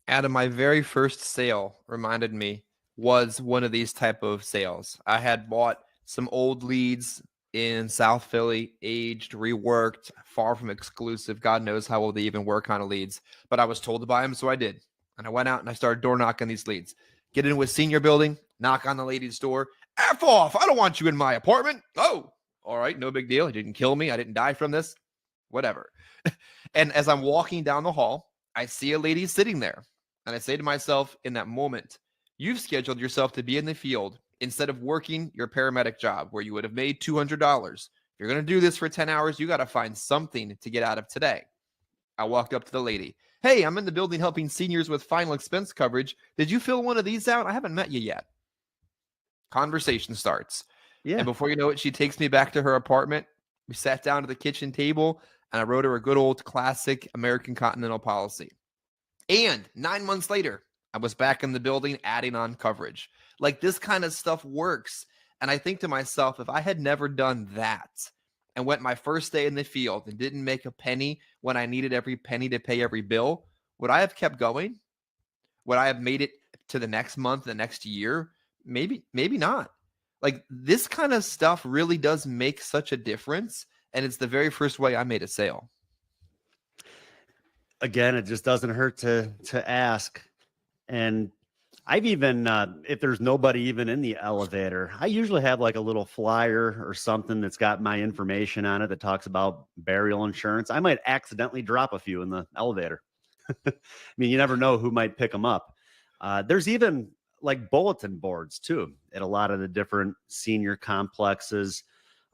Adam, my very first sale reminded me was one of these type of sales. I had bought some old leads in South Philly, aged, reworked, far from exclusive. God knows how well they even were kind of leads, but I was told to buy them, so I did. And I went out and I started door knocking these leads. Get into a senior building, knock on the lady's door. F off! I don't want you in my apartment. Oh, all right, no big deal. It didn't kill me. I didn't die from this. Whatever. And as I'm walking down the hall, I see a lady sitting there. And I say to myself in that moment, you've scheduled yourself to be in the field instead of working your paramedic job where you would have made $200. If you're going to do this for 10 hours, you got to find something to get out of today. I walked up to the lady. Hey, I'm in the building helping seniors with final expense coverage. Did you fill one of these out? I haven't met you yet. Conversation starts. Yeah. And before you know it, she takes me back to her apartment. We sat down to the kitchen table and I wrote her a good old classic American Continental policy. And 9 months later, I was back in the building adding on coverage. Like, this kind of stuff works. And I think to myself, if I had never done that and went my first day in the field and didn't make a penny when I needed every penny to pay every bill, would I have kept going? Would I have made it to the next month, the next year? Maybe not. Like, this kind of stuff really does make such a difference. And it's the very first way I made a sale. Again, it just doesn't hurt to ask. And I've even, if there's nobody even in the elevator, I usually have like a little flyer or something that's got my information on it that talks about burial insurance. I might accidentally drop a few in the elevator. I mean, you never know who might pick them up. There's even like bulletin boards too at a lot of the different senior complexes.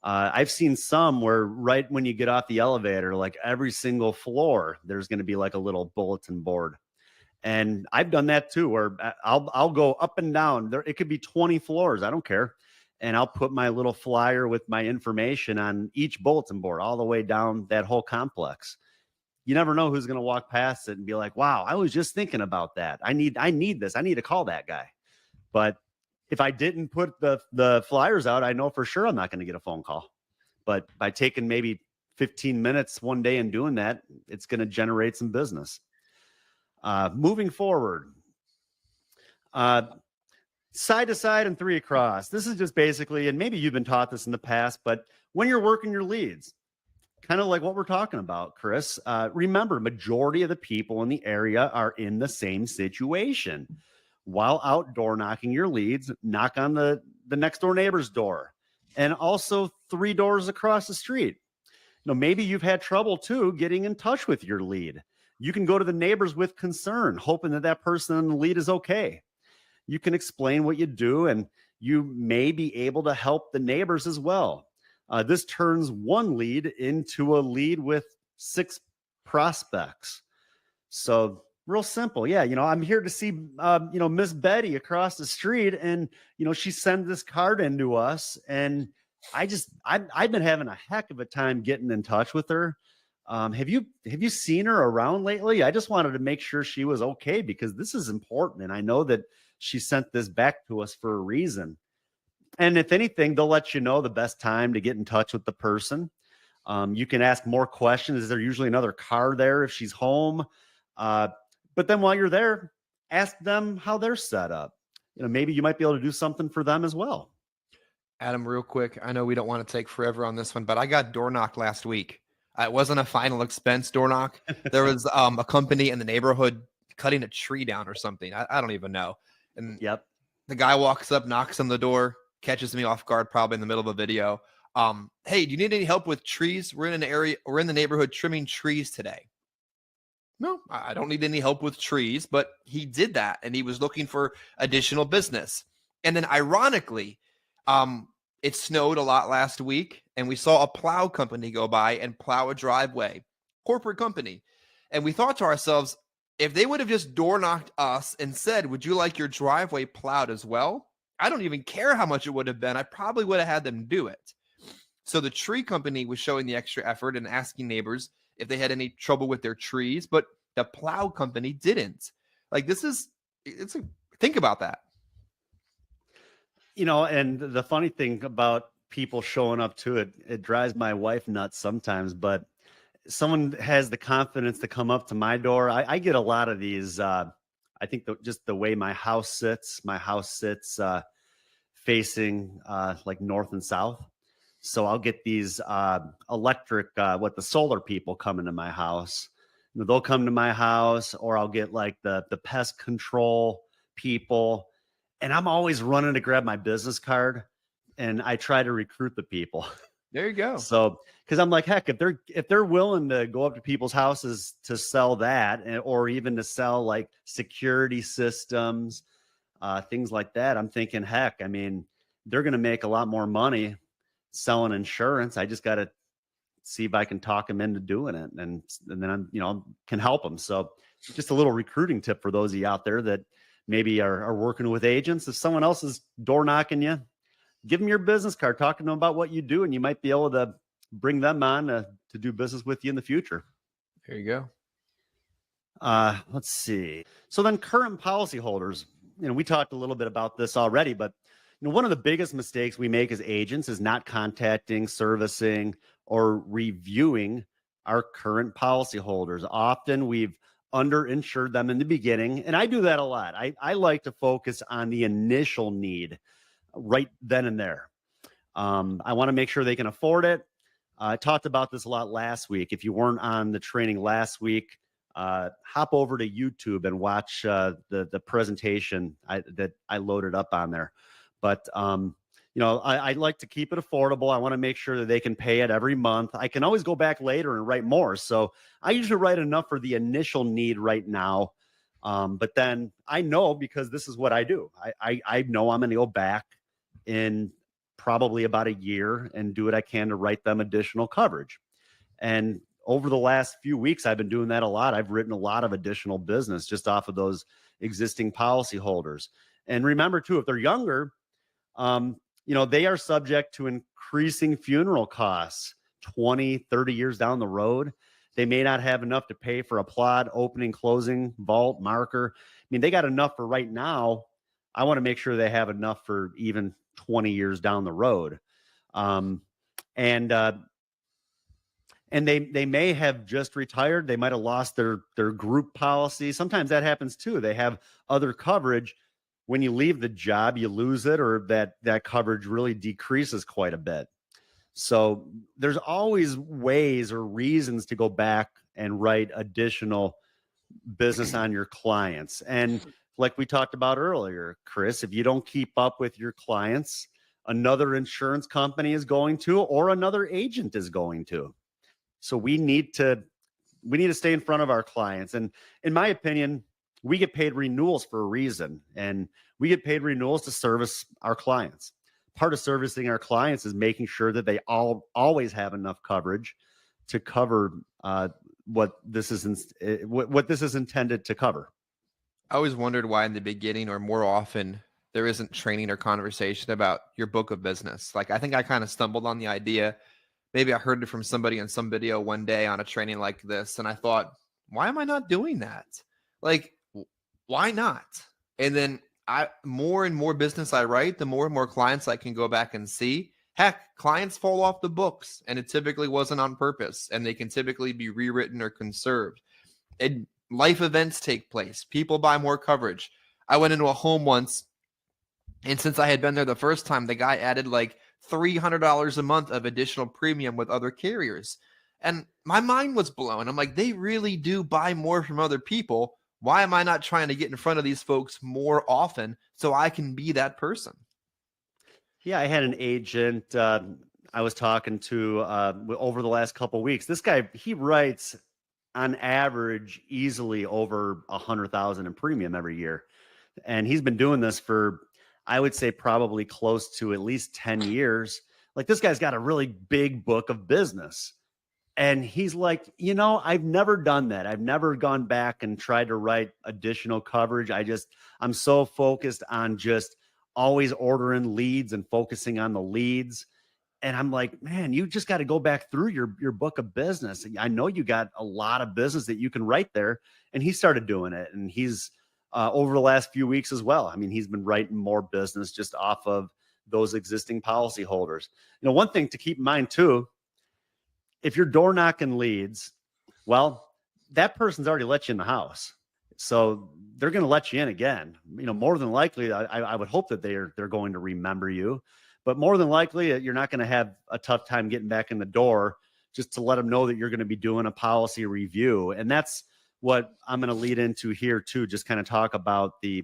I've seen some where right when you get off the elevator, like every single floor, there's going to be like a little bulletin board. And I've done that too, where I'll go up and down there. It could be 20 floors. I don't care. And I'll put my little flyer with my information on each bulletin board all the way down that whole complex. You never know who's going to walk past it and be like, wow, I was just thinking about that. I need this. I need to call that guy. But if I didn't put the flyers out, I know for sure I'm not going to get a phone call. But by taking maybe 15 minutes one day and doing that, it's going to generate some business. Moving forward, side to side and 3 across. This is just basically, and maybe you've been taught this in the past, but when you're working your leads, kind of like what we're talking about, Chris, remember, majority of the people in the area are in the same situation. While out door knocking your leads, knock on the next door neighbor's door and also 3 doors across the street. Maybe you've had trouble too getting in touch with your lead. You can go to the neighbors with concern, hoping that person in the lead is okay. You can explain what you do, and you may be able to help the neighbors as well. This turns one lead into a lead with 6 prospects. So real simple. Yeah. I'm here to see, Miss Betty across the street, and, she sent this card into us, and I've been having a heck of a time getting in touch with her. Have you seen her around lately? I just wanted to make sure she was okay because this is important. And I know that she sent this back to us for a reason. And if anything, they'll let you know the best time to get in touch with the person. You can ask more questions. Is there usually another car there if she's home? But then while you're there, ask them how they're set up. Maybe you might be able to do something for them as well. Adam, real quick, I know we don't want to take forever on this one, but I got door knocked last week. It wasn't a final expense door knock. There was a company in the neighborhood cutting a tree down or something. I don't even know. And yep, the guy walks up, knocks on the door, catches me off guard, probably in the middle of a video. Hey, do you need any help with trees? We're in the neighborhood trimming trees today. No, I don't need any help with trees, but he did that and he was looking for additional business. And then ironically, it snowed a lot last week and we saw a plow company go by and plow a driveway, corporate company. And we thought to ourselves, if they would have just door knocked us and said, would you like your driveway plowed as well? I don't even care how much it would have been. I probably would have had them do it. So the tree company was showing the extra effort and asking neighbors if they had any trouble with their trees, but the plow company didn't. Like, think about that. And the funny thing about people showing up to it, it drives my wife nuts sometimes, but someone has the confidence to come up to my door, I get a lot of these. I think just the way my house sits facing like north and south. So I'll get these electric, the solar people coming to my house. They'll come to my house, or I'll get like the pest control people. And I'm always running to grab my business card, and I try to recruit the people. There you go. So, because I'm like, heck, if they're willing to go up to people's houses to sell that, or even to sell like security systems, things like that, I'm thinking, heck, I mean, they're going to make a lot more money selling insurance. I just got to see if I can talk them into doing it, and then I'm can help them. So, just a little recruiting tip for those of you out there that maybe are working with agents. If someone else is door knocking you, give them your business card, talk to them about what you do, and you might be able to bring them on to do business with you in the future. There you go. Let's see. So then current policyholders, we talked a little bit about this already, but one of the biggest mistakes we make as agents is not contacting, servicing, or reviewing our current policyholders. Often we've underinsured them in the beginning, and I do that a lot. I like to focus on the initial need right then and there. I want to make sure they can afford it. I talked about this a lot last week. If you weren't on the training last week, hop over to YouTube and watch the presentation that I loaded up on there. But I like to keep it affordable. I want to make sure that they can pay it every month. I can always go back later and write more. So I usually write enough for the initial need right now. But then I know, because this is what I do. I know I'm going to go back in probably about a year and do what I can to write them additional coverage. And over the last few weeks, I've been doing that a lot. I've written a lot of additional business just off of those existing policyholders. And remember too, if they're younger, they are subject to increasing funeral costs 20, 30 years down the road. They may not have enough to pay for a plot, opening, closing, vault, marker. I mean, they got enough for right now. I want to make sure they have enough for even 20 years down the road. And they may have just retired. They might have lost their group policy. Sometimes that happens too. They have other coverage. When you leave the job, you lose it, or that coverage really decreases quite a bit. So there's always ways or reasons to go back and write additional business on your clients. And like we talked about earlier, Chris, if you don't keep up with your clients, another insurance company is going to, or another agent is going to. So we need to stay in front of our clients. And in my opinion, we get paid renewals for a reason, and we get paid renewals to service our clients. Part of servicing our clients is making sure that they always have enough coverage to cover what this is intended to cover. I always wondered why in the beginning, or more often, there isn't training or conversation about your book of business. Like, I think I kind of stumbled on the idea. Maybe I heard it from somebody in some video one day on a training like this, and I thought, why am I not doing that? Like, why not? And then more and more business I write, the more and more clients I can go back and see. Heck, clients fall off the books, and it typically wasn't on purpose, and they can typically be rewritten or conserved. And life events take place. People buy more coverage. I went into a home once, and since I had been there the first time, the guy added like $300 a month of additional premium with other carriers. And my mind was blown. I'm like, they really do buy more from other people. Why am I not trying to get in front of these folks more often so I can be that person? Yeah, I had an agent I was talking to over the last couple of weeks. This guy, he writes on average easily over 100,000 in premium every year. And he's been doing this for, I would say, probably close to at least 10 years. Like, this guy's got a really big book of business. And he's like, I've never done that. I've never gone back and tried to write additional coverage. I'm so focused on just always ordering leads and focusing on the leads. And I'm like, man, you just got to go back through your book of business. I know you got a lot of business that you can write there. And he started doing it. And he's over the last few weeks as well. I mean, he's been writing more business just off of those existing policyholders. One thing to keep in mind too, if you're door knocking leads, well, that person's already let you in the house. So they're going to let you in again. More than likely, I would hope that they're going to remember you, but more than likely, you're not going to have a tough time getting back in the door, just to let them know that you're going to be doing a policy review. And that's what I'm going to lead into here too. Just kind of talk about the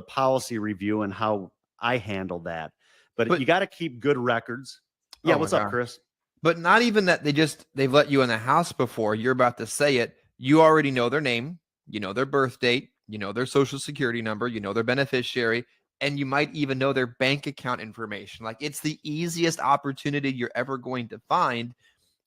policy review and how I handle that. But you got to keep good records. Yeah. Oh my What's up, God. Chris? But not even that they've let you in the house before. You're about to say it. You already know their name, you know their birth date, you know their social security number, you know their beneficiary, and you might even know their bank account information. Like, it's the easiest opportunity you're ever going to find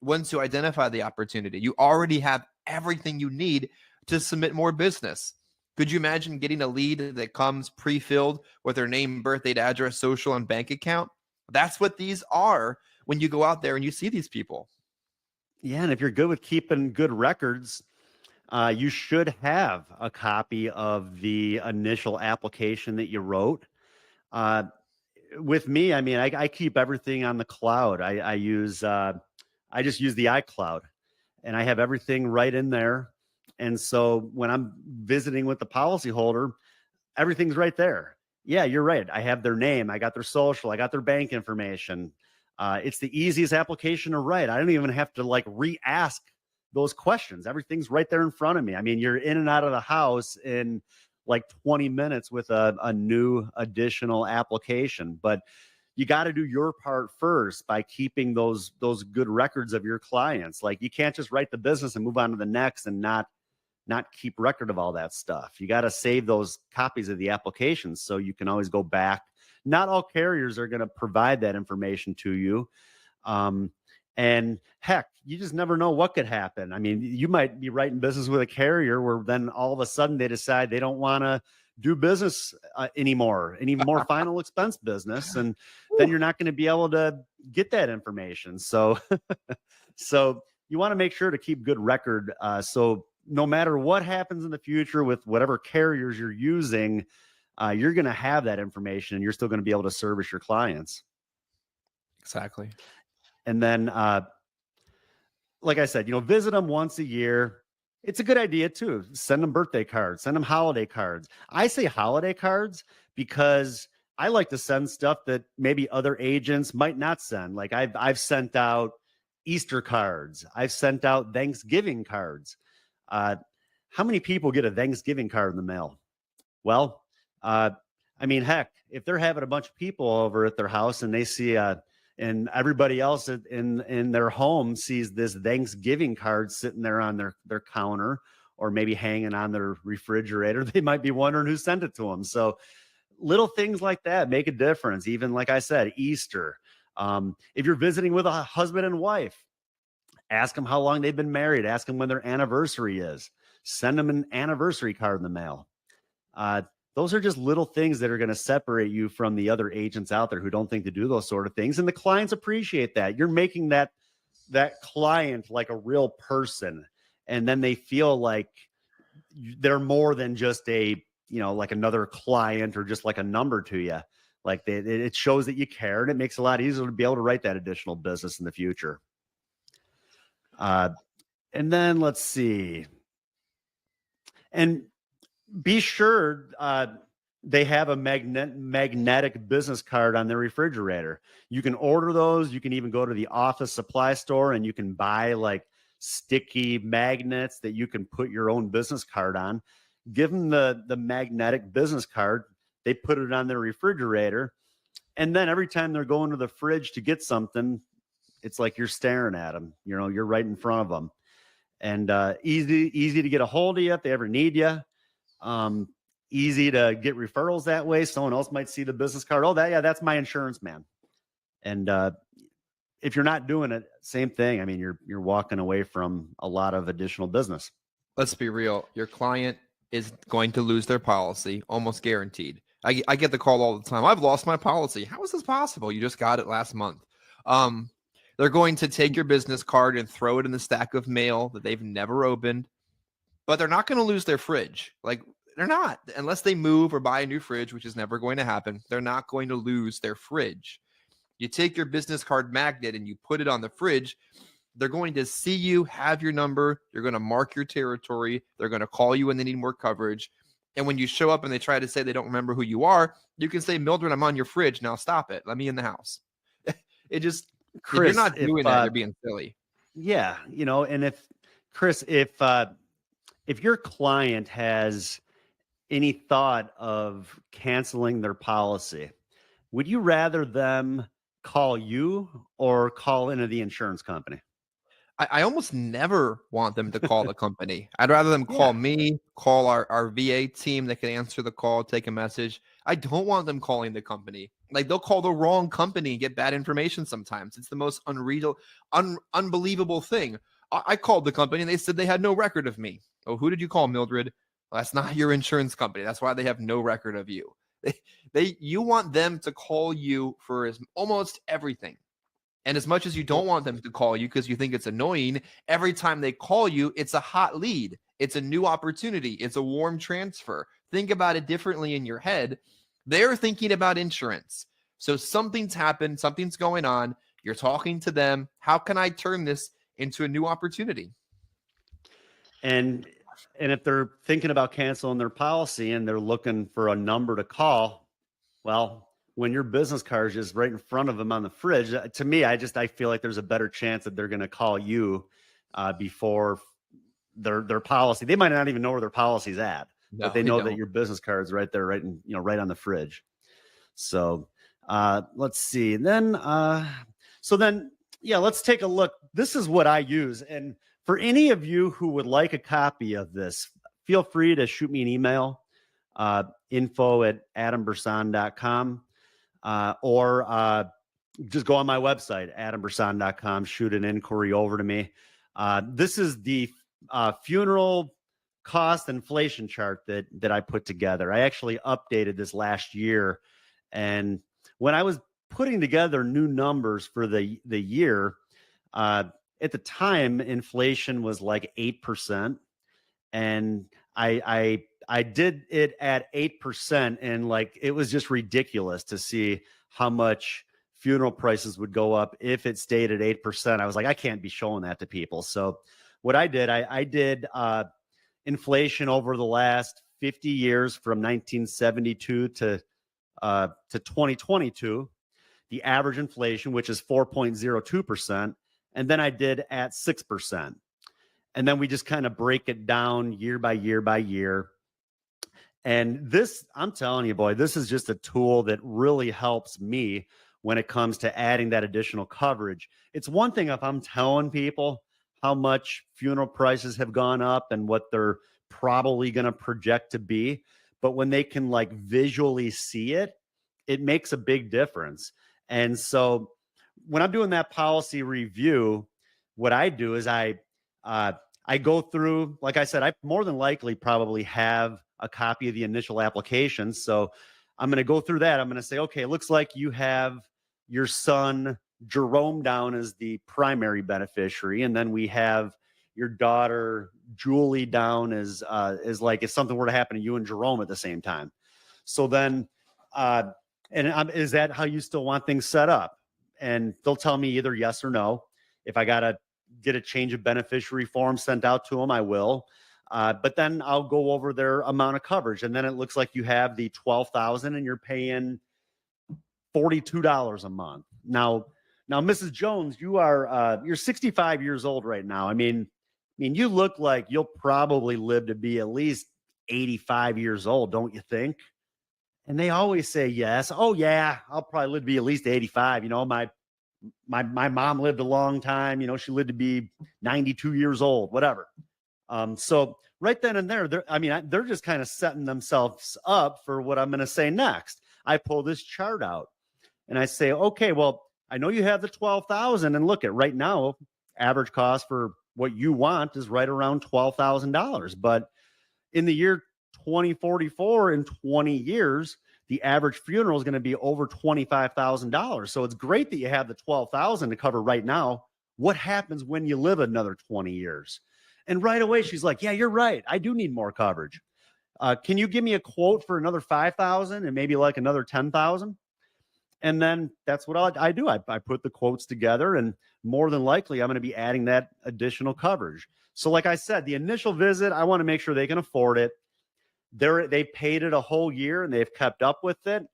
once you identify the opportunity. You already have everything you need to submit more business. Could you imagine getting a lead that comes pre-filled with their name, birth date, address, social, and bank account? That's what these are when you go out there and you see these people. Yeah. And if you're good with keeping good records, you should have a copy of the initial application that you wrote. With me, I mean, I keep everything on the cloud. I just use the iCloud, and I have everything right in there. And so when I'm visiting with the policyholder, everything's right there. Yeah, you're right. I have their name, I got their social, I got their bank information. It's the easiest application to write. I don't even have to re-ask those questions. Everything's right there in front of me. I mean, you're in and out of the house in like 20 minutes with a new additional application. But you got to do your part first by keeping those good records of your clients. Like, you can't just write the business and move on to the next and not keep record of all that stuff. You got to save those copies of the applications so you can always go back. Not all carriers are going to provide that information to you. And heck, you just never know what could happen. I mean, you might be writing business with a carrier where then all of a sudden they decide they don't want to do business anymore, any more final expense business. And then you're not going to be able to get that information. So, so you want to make sure to keep good record. So no matter what happens in the future with whatever carriers you're using, you're going to have that information and you're still going to be able to service your clients. Exactly. And then, like I said, visit them once a year. It's a good idea too. Send them birthday cards, send them holiday cards. I say holiday cards because I like to send stuff that maybe other agents might not send. Like I've sent out Easter cards. I've sent out Thanksgiving cards. How many people get a Thanksgiving card in the mail? Well, I mean, heck, if they're having a bunch of people over at their house and they see and everybody else in their home sees this Thanksgiving card sitting there on their counter or maybe hanging on their refrigerator, they might be wondering who sent it to them. So little things like that make a difference. Even like I said, Easter. If you're visiting with a husband and wife, ask them how long they've been married. Ask them when their anniversary is. Send them an anniversary card in the mail. Those are just little things that are going to separate you from the other agents out there who don't think to do those sort of things. And the clients appreciate that. You're making that client like a real person. And then they feel like they're more than just like another client or just like a number to you. Like it shows that you care, and it makes it a lot easier to be able to write that additional business in the future. And then let's see. And be sure they have a magnetic business card on their refrigerator. You can order those. You can even go to the office supply store and you can buy like sticky magnets that you can put your own business card on. Give them the magnetic business card. They put it on their refrigerator. And then every time they're going to the fridge to get something, it's like you're staring at them. You're right in front of them. And easy to get a hold of you if they ever need you. Easy to get referrals that way. Someone else might see the business card. Oh, that's my insurance man. And if you're not doing it, same thing. I mean, you're walking away from a lot of additional business. Let's be real. Your client is going to lose their policy, almost guaranteed. I get the call all the time. I've lost my policy. How is this possible? You just got it last month. They're going to take your business card and throw it in the stack of mail that they've never opened, but they're not going to lose their fridge. Like, they're not, unless they move or buy a new fridge, which is never going to happen. They're not going to lose their fridge. You take your business card magnet and you put it on the fridge. They're going to see you, have your number. You're going to mark your territory. They're going to call you when they need more coverage. And when you show up and they try to say they don't remember who you are, you can say, Mildred, I'm on your fridge. Now stop it. Let me in the house. It just, if you're Chris, not doing that, you're being silly. Yeah, and if Chris, if your client has any thought of canceling their policy, would you rather them call you or call into the insurance company? I almost never want them to call the company. I'd rather them call me, call our VA team that can answer the call, take a message. I don't want them calling the company. Like, they'll call the wrong company and get bad information sometimes. It's the most unbelievable thing. I called the company and they said they had no record of me. Oh, who did you call, Mildred? Well, that's not your insurance company. That's why they have no record of you. You want them to call you for almost everything. And as much as you don't want them to call you because you think it's annoying, every time they call you, it's a hot lead. It's a new opportunity. It's a warm transfer. Think about it differently in your head. They're thinking about insurance. So something's happened. Something's going on. You're talking to them. How can I turn this into a new opportunity? And if they're thinking about canceling their policy and they're looking for a number to call, well, when your business card is just right in front of them on the fridge, to me, I feel like there's a better chance that they're going to call you before their policy. They might not even know where their policy's at, but they know that your business card's right there, right on the fridge. So let's see. Then let's take a look. This is what I use. And for any of you who would like a copy of this, feel free to shoot me an email, info@adambersan.com. Or just go on my website, adambersan.com, shoot an inquiry over to me. This is the funeral cost inflation chart that I put together. I actually updated this last year. And when I was putting together new numbers for the year, at the time, inflation was like 8%. And I did it at 8%, and like, it was just ridiculous to see how much funeral prices would go up if it stayed at 8%. I was like, I can't be showing that to people. So what I did, I did inflation over the last 50 years from 1972 to 2022, the average inflation, which is 4.02%. And then I did at 6%. And then we just kind of break it down year by year by year. And this, I'm telling you, boy, this is just a tool that really helps me when it comes to adding that additional coverage. It's one thing if I'm telling people how much funeral prices have gone up and what they're probably going to project to be, but when they can like visually see it, it makes a big difference. And so when I'm doing that policy review, what I do is I go through, like I said, I more than likely probably have a copy of the initial application. So I'm going to go through that. I'm going to say, okay, it looks like you have your son Jerome down as the primary beneficiary, and then we have your daughter Julie down as like if something were to happen to you and Jerome at the same time. So then, is that how you still want things set up? And they'll tell me either yes or no. If I got to get a change of beneficiary form sent out to them, I will. But then I'll go over their amount of coverage. And then it looks like you have the $12,000 and you're paying $42 a month. Now, Mrs. Jones, you're 65 years old right now. I mean, you look like you'll probably live to be at least 85 years old, don't you think? And they always say yes. Oh yeah, I'll probably live to be at least 85. My mom lived a long time. She lived to be 92 years old, whatever. So right then and there, they're just kind of setting themselves up for what I'm going to say next. I pull this chart out and I say, okay, well, I know you have the 12,000, and look at right now, average cost for what you want is right around $12,000. But in the year 2044, in 20 years, the average funeral is going to be over $25,000. So it's great that you have the 12,000 to cover right now. What happens when you live another 20 years? And right away, she's like, yeah, you're right. I do need more coverage. Can you give me a quote for another 5,000 and maybe like another 10,000? And then that's what I do. I put the quotes together, and more than likely, I'm going to be adding that additional coverage. So, like I said, the initial visit, I want to make sure they can afford it. They paid it a whole year and they've kept up with it.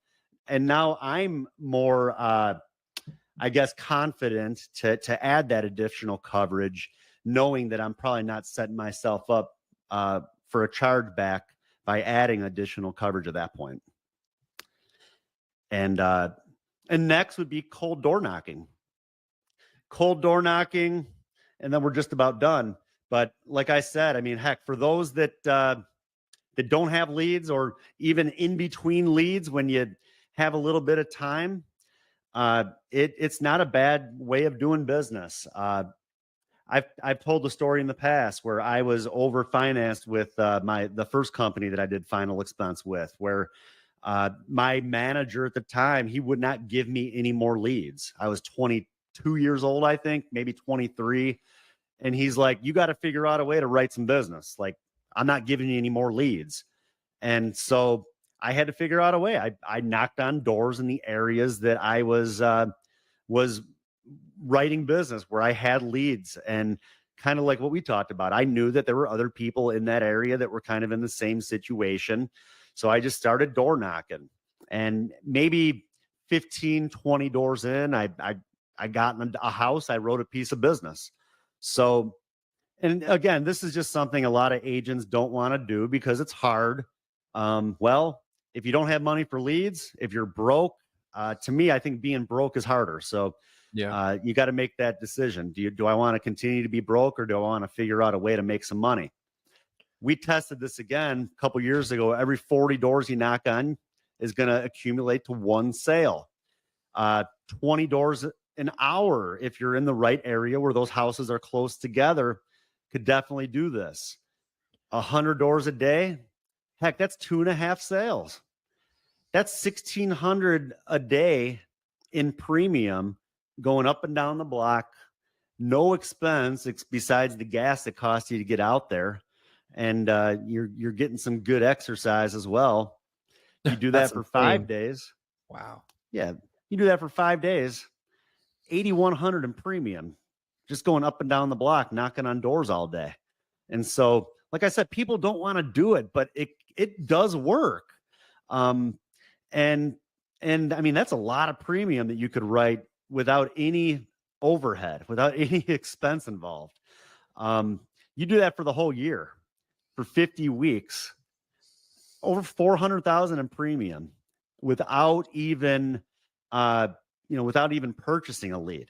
And now I'm more, I guess, confident to add that additional coverage, knowing that I'm probably not setting myself up for a chargeback by adding additional coverage at that point. And next would be cold door knocking. Cold door knocking, and then we're just about done. But like I said, I mean, heck, for those that don't have leads, or even in between leads when you have a little bit of time, it's not a bad way of doing business. I've told the story in the past where I was over financed with the first company that I did final expense with, where my manager at the time, he would not give me any more leads. I was 22 years old, I think, maybe 23. And he's like, you got to figure out a way to write some business. Like, I'm not giving you any more leads. And so I had to figure out a way. I knocked on doors in the areas that I was writing business, where I had leads, and kind of like what we talked about. I knew that there were other people in that area that were kind of in the same situation. So I just started door knocking, and maybe 15, 20 doors in, I got in a house, I wrote a piece of business. So, and again, this is just something a lot of agents don't want to do because it's hard. Well, if you don't have money for leads, if you're broke, to me, I think being broke is harder. So Yeah. you got to make that decision. Do I want to continue to be broke, or do I want to figure out a way to make some money? We tested this again a couple years ago. Every 40 doors you knock on is going to accumulate to one sale. 20 doors an hour, if you're in the right area where those houses are close together, could definitely do this. 100 doors a day, heck, that's 2.5 sales. That's 1,600 a day in premium going up and down the block. No expense besides the gas that costs you to get out there. And you're getting some good exercise as well. You do that for 5 days. Wow. Yeah, you do that for 5 days. 8,100 in premium, just going up and down the block, knocking on doors all day. And so, like I said, people don't want to do it, but it does work. And I mean, that's a lot of premium that you could write without any overhead, without any expense involved. You do that for the whole year, for 50 weeks, over 400,000 in premium, without even without even purchasing a lead.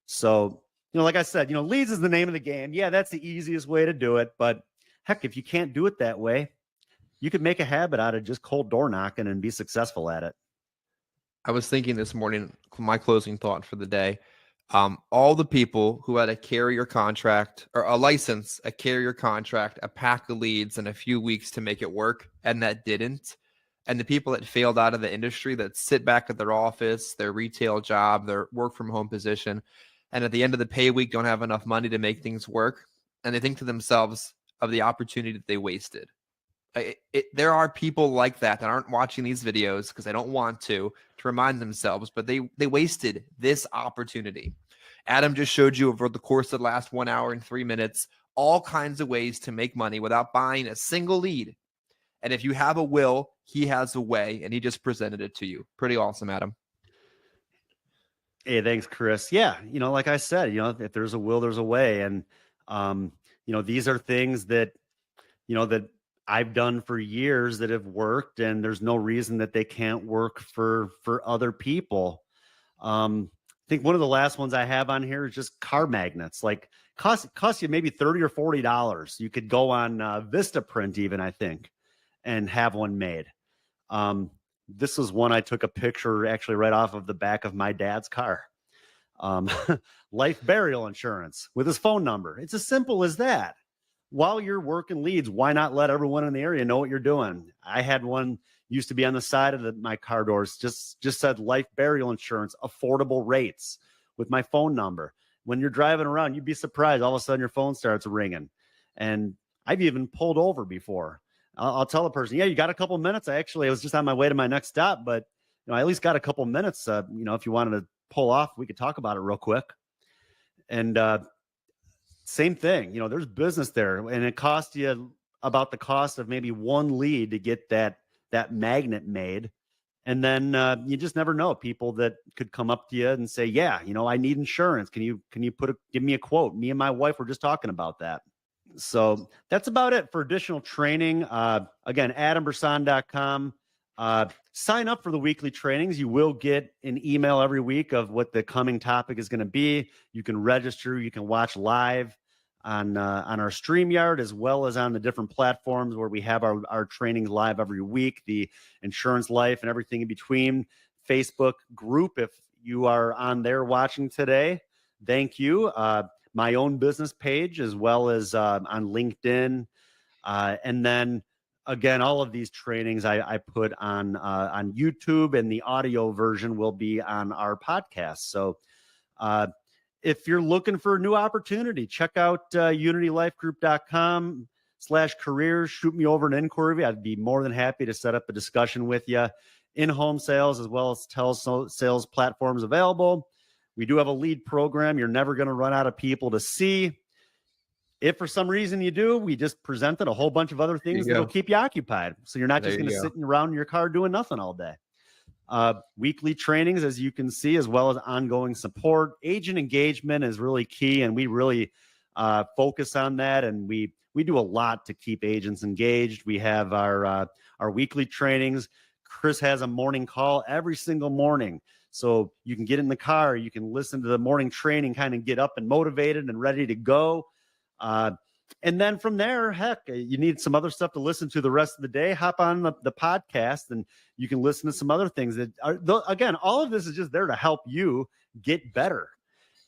So, like I said, leads is the name of the game. Yeah, that's the easiest way to do it. But heck, if you can't do it that way, you could make a habit out of just cold door knocking and be successful at it. I was thinking this morning, my closing thought for the day, all the people who had a carrier contract or a license, a carrier contract, a pack of leads, and a few weeks to make it work, and that didn't. And the people that failed out of the industry, that sit back at their office, their retail job, their work from home position, and at the end of the pay week don't have enough money to make things work. And they think to themselves of the opportunity that they wasted. There are people like that aren't watching these videos because they don't want to remind themselves, but they wasted this opportunity. Adam just showed you over the course of the last 1 hour and 3 minutes, all kinds of ways to make money without buying a single lead. And if you have a will, he has a way, and he just presented it to you. Pretty awesome, Adam. Hey, thanks, Chris. Yeah, like I said, if there's a will, there's a way. And, these are things that, that I've done for years that have worked, and there's no reason that they can't work for other people. I think one of the last ones I have on here is just car magnets. Like cost you maybe $30 or $40. You could go on Vistaprint even, I think, and have one made. This was one I took a picture actually right off of the back of my dad's car. Life burial insurance with his phone number. It's as simple as that. While you're working leads, why not let everyone in the area know what you're doing? I had one used to be on the side of my car doors, just said life burial insurance, affordable rates, with my phone number. When you're driving around, you'd be surprised. All of a sudden your phone starts ringing. And I've even pulled over before. I'll tell the person, yeah, you got a couple minutes? I was just on my way to my next stop, but I at least got a couple minutes. If you wanted to pull off, we could talk about it real quick. And same thing, there's business there, and it costs you about the cost of maybe one lead to get that magnet made. And then you just never know, people that could come up to you and say, yeah, I need insurance. Can you give me a quote? Me and my wife were just talking about that. So that's about it for additional training. Again, adambersan.com. Sign up for the weekly trainings. You will get an email every week of what the coming topic is going to be. You can register. You can watch live on our StreamYard, as well as on the different platforms where we have our trainings live every week, the Insurance Life and everything in between. Facebook group, if you are on there watching today, thank you. My own business page, as well as on LinkedIn. And then again, all of these trainings I put on YouTube, and the audio version will be on our podcast. So if you're looking for a new opportunity, check out unitylifegroup.com/careers. Shoot me over an inquiry. I'd be more than happy to set up a discussion with you. In-home sales, as well as telesales platforms available. We do have a lead program. You're never going to run out of people to see. If for some reason you do, we just presented a whole bunch of other things that'll keep you occupied. So you're not just going to sit around in your car doing nothing all day. Weekly trainings, as you can see, as well as ongoing support. Agent engagement is really key, and we really focus on that. And we do a lot to keep agents engaged. We have our weekly trainings. Chris has a morning call every single morning. So you can get in the car, you can listen to the morning training, kind of get up and motivated and ready to go. And then from there, heck, you need some other stuff to listen to the rest of the day. Hop on the podcast, and you can listen to some other things that are, again, all of this is just there to help you get better.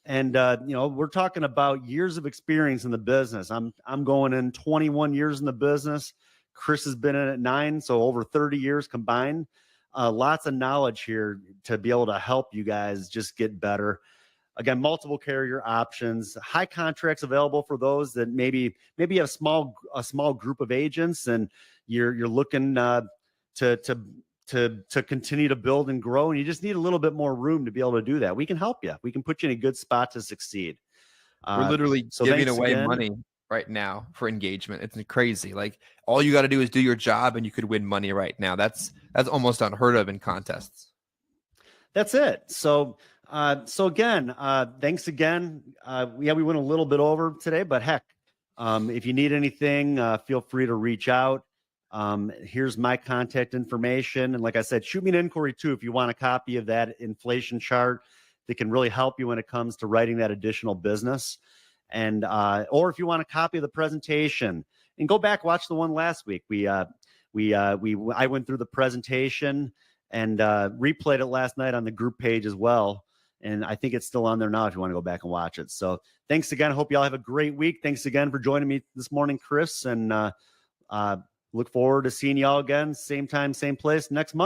And, we're talking about years of experience in the business. I'm going in 21 years in the business. Chris has been in it 9, so over 30 years combined. Lots of knowledge here to be able to help you guys just get better. Again, multiple carrier options, high contracts available for those that maybe have a small group of agents, and you're looking to continue to build and grow, and you just need a little bit more room to be able to do that. We can help you. We can put you in a good spot to succeed. We're literally giving away money right now for engagement. It's crazy. Like, all you got to do is do your job, and you could win money right now. That's almost unheard of in contests. That's it. So again, thanks again. We went a little bit over today, but heck, if you need anything, feel free to reach out. Here's my contact information. And like I said, shoot me an inquiry too, if you want a copy of that inflation chart that can really help you when it comes to writing that additional business. And, or if you want a copy of the presentation, and go back, watch the one last week. I went through the presentation and replayed it last night on the group page as well. And I think it's still on there now if you want to go back and watch it. So thanks again. I hope y'all have a great week. Thanks again for joining me this morning, Chris. And look forward to seeing y'all again, same time, same place next month.